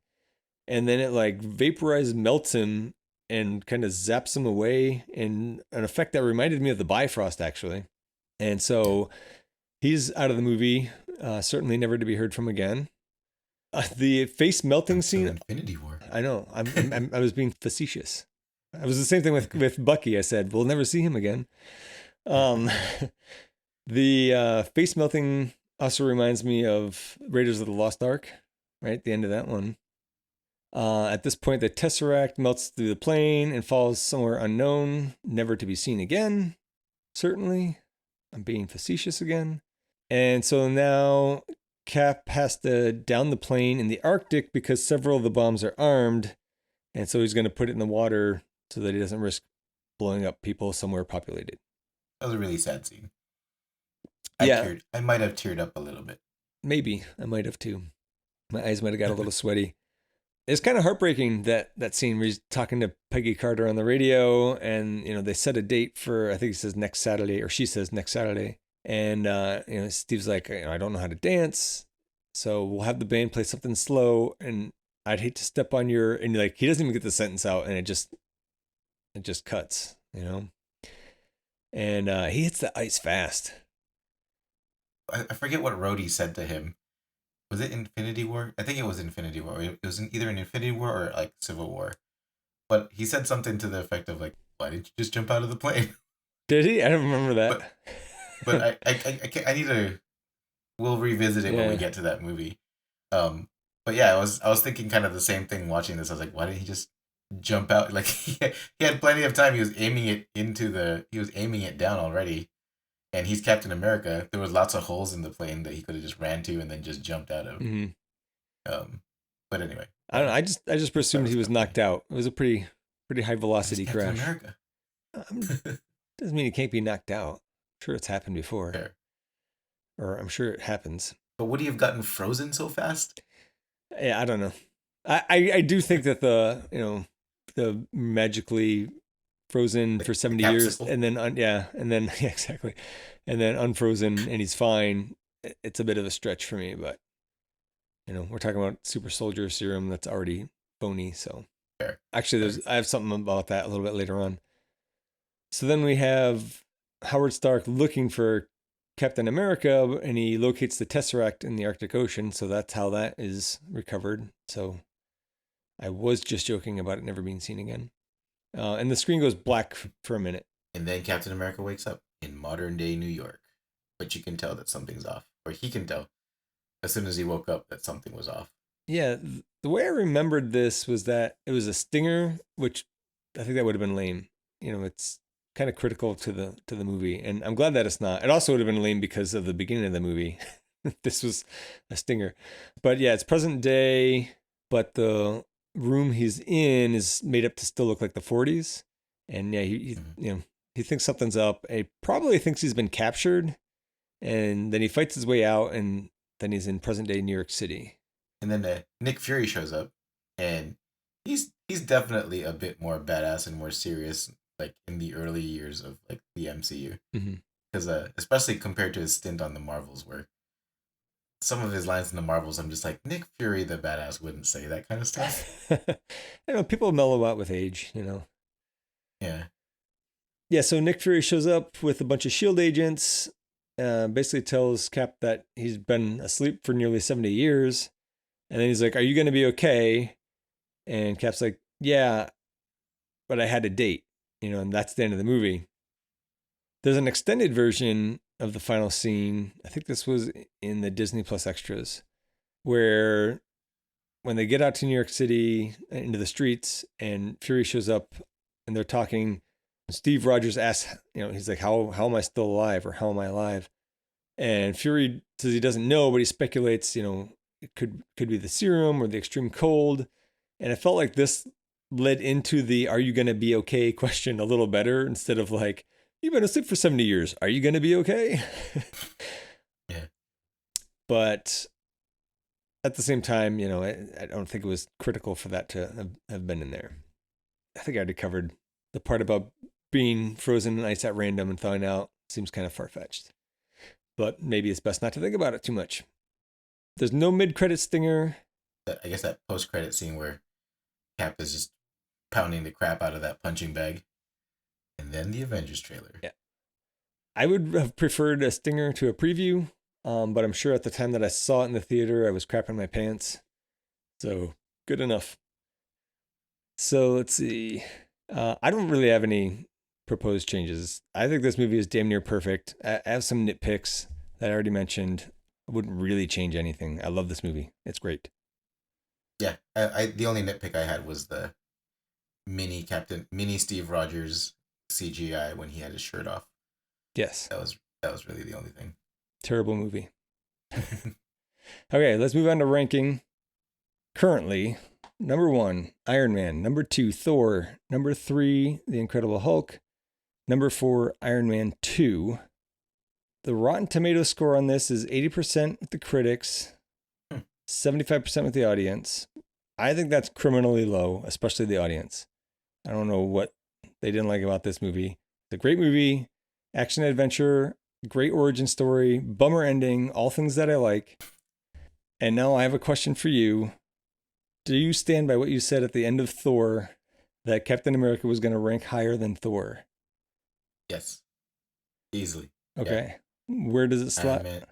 and then it like vaporizes, melts him, and kind of zaps him away in an effect that reminded me of the Bifrost, actually. And so he's out of the movie, certainly never to be heard from again. The face melting scene. Infinity War. I know. I was being facetious. It was the same thing with Bucky. I said we'll never see him again. The face melting also reminds me of Raiders of the Lost Ark, right? The end of that one. At this point, the Tesseract melts through the plane and falls somewhere unknown, never to be seen again. Certainly. I'm being facetious again. And so now Cap has to down the plane in the Arctic because several of the bombs are armed. And so he's going to put it in the water so that he doesn't risk blowing up people somewhere populated. That was a really sad scene. I might have teared up a little bit. Maybe. I might have too. My eyes might have got a little sweaty. It's kind of heartbreaking, that scene where he's talking to Peggy Carter on the radio, and they set a date for, I think he says next Saturday, or she says next Saturday. And Steve's like, I don't know how to dance, so we'll have the band play something slow, and I'd hate to step on your, and he doesn't even get the sentence out, and it just cuts, And he hits the ice fast. I forget what Rhodey said to him. Was it Infinity War? I think it was Infinity War. It was either in Infinity War or like Civil War. But he said something to the effect of like, "Why didn't you just jump out of the plane?" Did he? I don't remember that. But I need to. We'll revisit it when we get to that movie. But yeah, I was thinking kind of the same thing watching this. I was like, why didn't he just jump out? Like he had plenty of time. He was aiming it down already. And he's Captain America. There was lots of holes in the plane that he could have just ran to and then just jumped out of. Mm-hmm. But anyway, I don't know. I just presumed he was knocked out. It was a pretty high velocity crash. America. Doesn't mean he can't be knocked out. I'm sure it's happened before. Fair. Or I'm sure it happens. But would he have gotten frozen so fast? Yeah, I don't know. I do think that the magically frozen for 70 years and then exactly, and then unfrozen and he's fine. It's a bit of a stretch for me, but we're talking about super soldier serum that's already phony. So fair. Actually, I have something about that a little bit later on. So then we have Howard Stark looking for Captain America, and he locates the Tesseract in the Arctic Ocean. So that's how that is recovered. So I was just joking about it never being seen again. And the screen goes black for a minute. And then Captain America wakes up in modern day New York. But you can tell that something's off. Or he can tell as soon as he woke up that something was off. Yeah, the way I remembered this was that it was a stinger, which I think that would have been lame. It's kind of critical to the movie. And I'm glad that it's not. It also would have been lame because of the beginning of the movie. This was a stinger. But yeah, it's present day, but the room he's in is made up to still look like the 40s, and yeah, he thinks something's up. He probably thinks he's been captured, and then he fights his way out, and then he's in present day New York City. And then Nick Fury shows up, and he's definitely a bit more badass and more serious, like in the early years of like the MCU, because especially compared to his stint on the Marvels, where some of his lines in the Marvels, I'm just like, Nick Fury, the badass, wouldn't say that kind of stuff. People mellow out with age, Yeah. Yeah, so Nick Fury shows up with a bunch of S.H.I.E.L.D. agents, basically tells Cap that he's been asleep for nearly 70 years. And then he's like, are you going to be okay? And Cap's like, yeah, but I had a date, and that's the end of the movie. There's an extended version of the final scene. I think this was in the Disney Plus extras. where when they get out to New York City into the streets and Fury shows up and they're talking, Steve Rogers asks, he's like, how am I still alive, or how am I alive? And Fury says he doesn't know, but he speculates, it could be the serum or the extreme cold. And it felt like this led into the "Are you going to be okay?" question a little better, instead of like, "You've been asleep for 70 years. Are you going to be okay?" Yeah. But at the same time, I don't think it was critical for that to have been in there. I think I already covered the part about being frozen in ice at random and thawing out. Seems kind of far-fetched. But maybe it's best not to think about it too much. There's no mid-credit stinger. I guess that post-credit scene where Cap is just pounding the crap out of that punching bag. And then the Avengers trailer. Yeah. I would have preferred a stinger to a preview, but I'm sure at the time that I saw it in the theater, I was crapping my pants. So, good enough. So, let's see. I don't really have any proposed changes. I think this movie is damn near perfect. I have some nitpicks that I already mentioned. I wouldn't really change anything. I love this movie. It's great. Yeah, I the only nitpick I had was the mini Steve Rogers CGI when he had his shirt off. Yes. That was really the only thing. Terrible movie. Okay, let's move on to ranking. Currently, number 1, Iron Man. Number 2, Thor. Number 3, The Incredible Hulk. Number 4, Iron Man 2. The Rotten Tomatoes score on this is 80% with the critics, 75% with the audience. I think that's criminally low, especially the audience. I don't know what they didn't like about this movie. It's a great movie, action adventure, great origin story, bummer ending, all things that I like. And now I have a question for you. Do you stand by what you said at the end of Thor, that Captain America was going to rank higher than Thor? Yes. Easily. Okay. Yeah. Where does it slot? Iron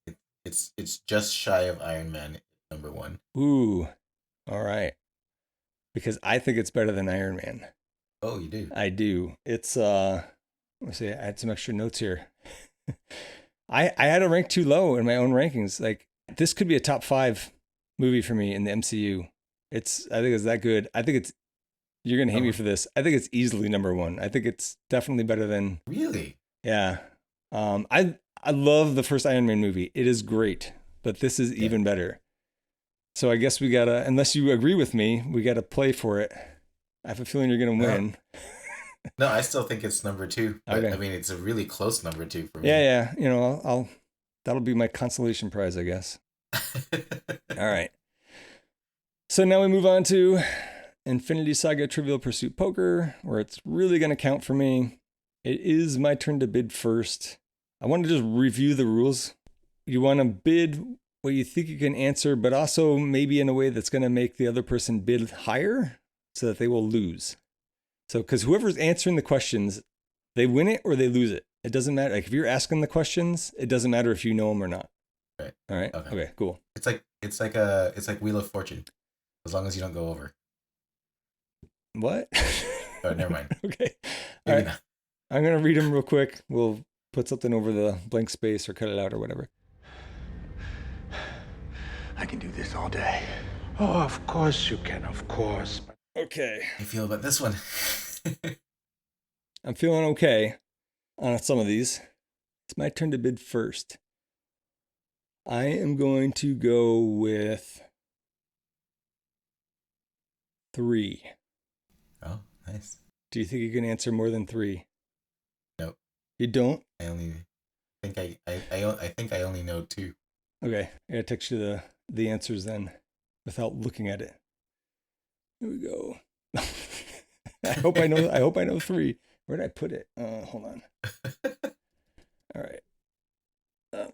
Man, it's just shy of Iron Man number 1. Ooh. All right. Because I think it's better than Iron Man. Oh, you do? I do. It's let me see, I had some extra notes here. I had a rank too low in my own rankings. Like, this could be a top 5 movie for me in the MCU. I think it's that good. I think it's, you're going to hate me for this, I think it's easily number 1. I think it's definitely better than. Really? Yeah. I love the first Iron Man movie. It is great, but this is even better. So I guess we gotta, unless you agree with me, we gotta play for it. I have a feeling you're gonna win. No, I still think it's number 2. But, okay. I mean, it's a really close number 2 for me. Yeah. I'll that'll be my consolation prize, I guess. All right. So now we move on to Infinity Saga Trivial Pursuit Poker, where it's really gonna count for me. It is my turn to bid first. I want to just review the rules. You want to bid what you think you can answer, but also maybe in a way that's going to make the other person bid higher so that they will lose. So, because whoever's answering the questions, they win it or they lose it. It doesn't matter. Like, if you're asking the questions, it doesn't matter if you know them or not. Right. All right. Okay, cool. It's like Wheel of Fortune, as long as you don't go over. What? Oh, never mind. Okay. All right. I'm going to read them real quick. We'll put something over the blank space or cut it out or whatever. I can do this all day. Oh, of course you can, of course. Okay. How you feel about this one? I'm feeling okay on some of these. It's my turn to bid first. I am going to go with 3. Oh, nice. Do you think you can answer more than 3? Nope. You don't? I think I only know 2. Okay, I gotta text you the answers then, without looking at it. Here we go. I hope I know 3. Where did I put it? Hold on. All right.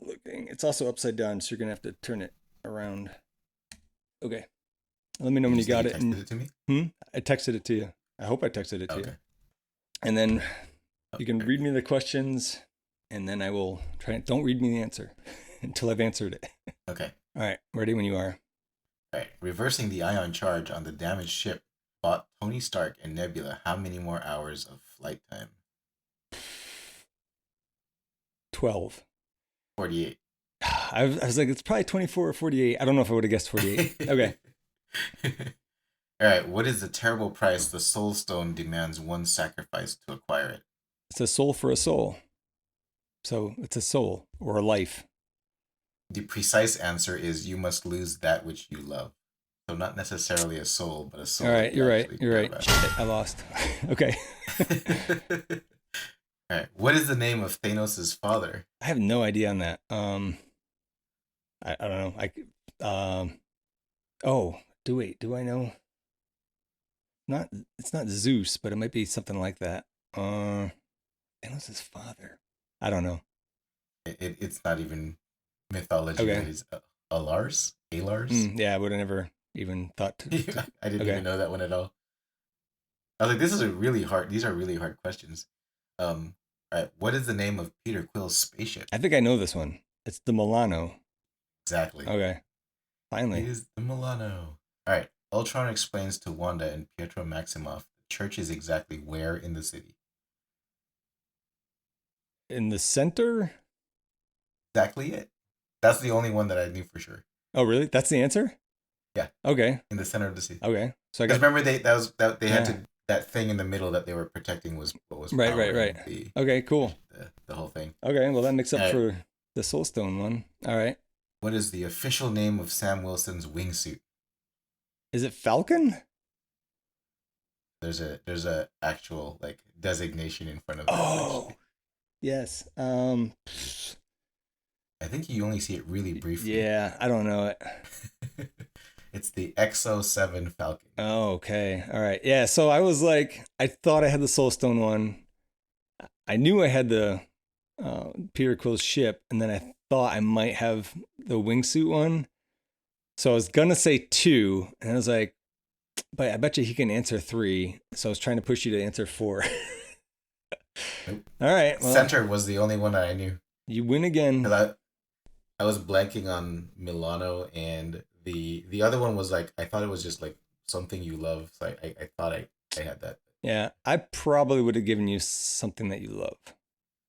Looking. It's also upside down, so you're gonna have to turn it around. Okay. Let me know when you got it. Texted it to me? I texted it to you. I hope I texted it to you. And then you can read me the questions, and then I will try. Don't read me the answer until I've answered it. Okay. All right. Ready when you are. All right. Reversing the ion charge on the damaged ship bought Tony Stark and Nebula how many more hours of flight time? 12. 48. I was like, it's probably 24 or 48. I don't know if I would have guessed 48. Okay. All right. What is the terrible price the Soul Stone demands one sacrifice to acquire it? It's a soul for a soul. So it's a soul or a life. The precise answer is you must lose that which you love. So not necessarily a soul, but a soul. All right. You're right. You're right. Shit, I lost. Okay. All right. What is the name of Thanos' father? I have no idea on that. I don't know. Do I know? It's not Zeus, but it might be something like that. Thanos' father. I don't know. It's not even mythology. Okay. It's Alars? Yeah, I would have never even thought to. I didn't even know that one at all. I was like, these are really hard questions. All right. What is the name of Peter Quill's spaceship? I think I know this one. It's the Milano. Exactly. Okay. Finally. It is the Milano. All right. Ultron explains to Wanda and Pietro Maximoff the church is exactly where in the city? In the center? Exactly it. That's the only one that I knew for sure. Oh, really? That's the answer? Yeah. Okay. In the center of the city. Okay. So I guess remember they had to that thing in the middle that they were protecting was what was right. Okay, cool. The whole thing. Okay, well that makes up for the Soul Stone one. All right. What is the official name of Sam Wilson's wingsuit? Is it Falcon? There's a actual like designation in front of it. Oh. Yes. I think you only see it really briefly. Yeah, I don't know it. It's the XO7 Falcon. Oh, okay. All right. Yeah, so I was like, I thought I had the Soul Stone one. I knew I had the Peter Quill's ship, and then I thought I might have the wingsuit one. So I was going to say 2, and I was like, but I bet you he can answer 3. So I was trying to push you to answer 4. Nope. All right. Well, Center was the only one that I knew. You win again. I was blanking on Milano, and the other one was like, I thought it was just like something you love. So I thought I had that. Yeah, I probably would have given you something that you love.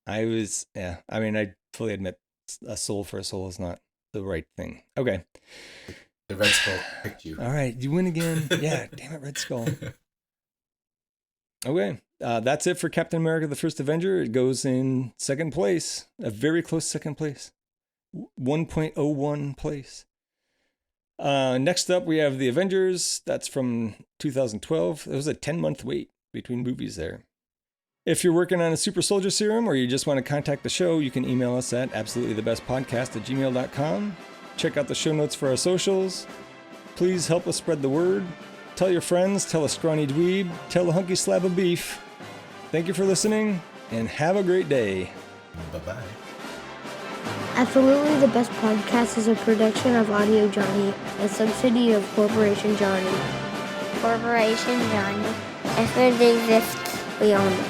I mean, I fully admit a soul for a soul is not the right thing. Okay. The Red Skull picked you. All right, you win again. Yeah, damn it, Red Skull. Okay, that's it for Captain America: The First Avenger. It goes in second place, a very close second place, 1.01 place. Next up, we have The Avengers. That's from 2012. There was a 10-month wait between movies there. If you're working on a super soldier serum or you just want to contact the show, you can email us at absolutelythebestpodcast@gmail.com. Check out the show notes for our socials. Please help us spread the word. Tell your friends, tell a scrawny dweeb, tell a hunky slab of beef. Thank you for listening, and have a great day. Bye-bye. Absolutely the Best Podcast is a production of Audio Johnny, a subsidy of Corporation Johnny. Corporation Johnny. If it exists, we own it.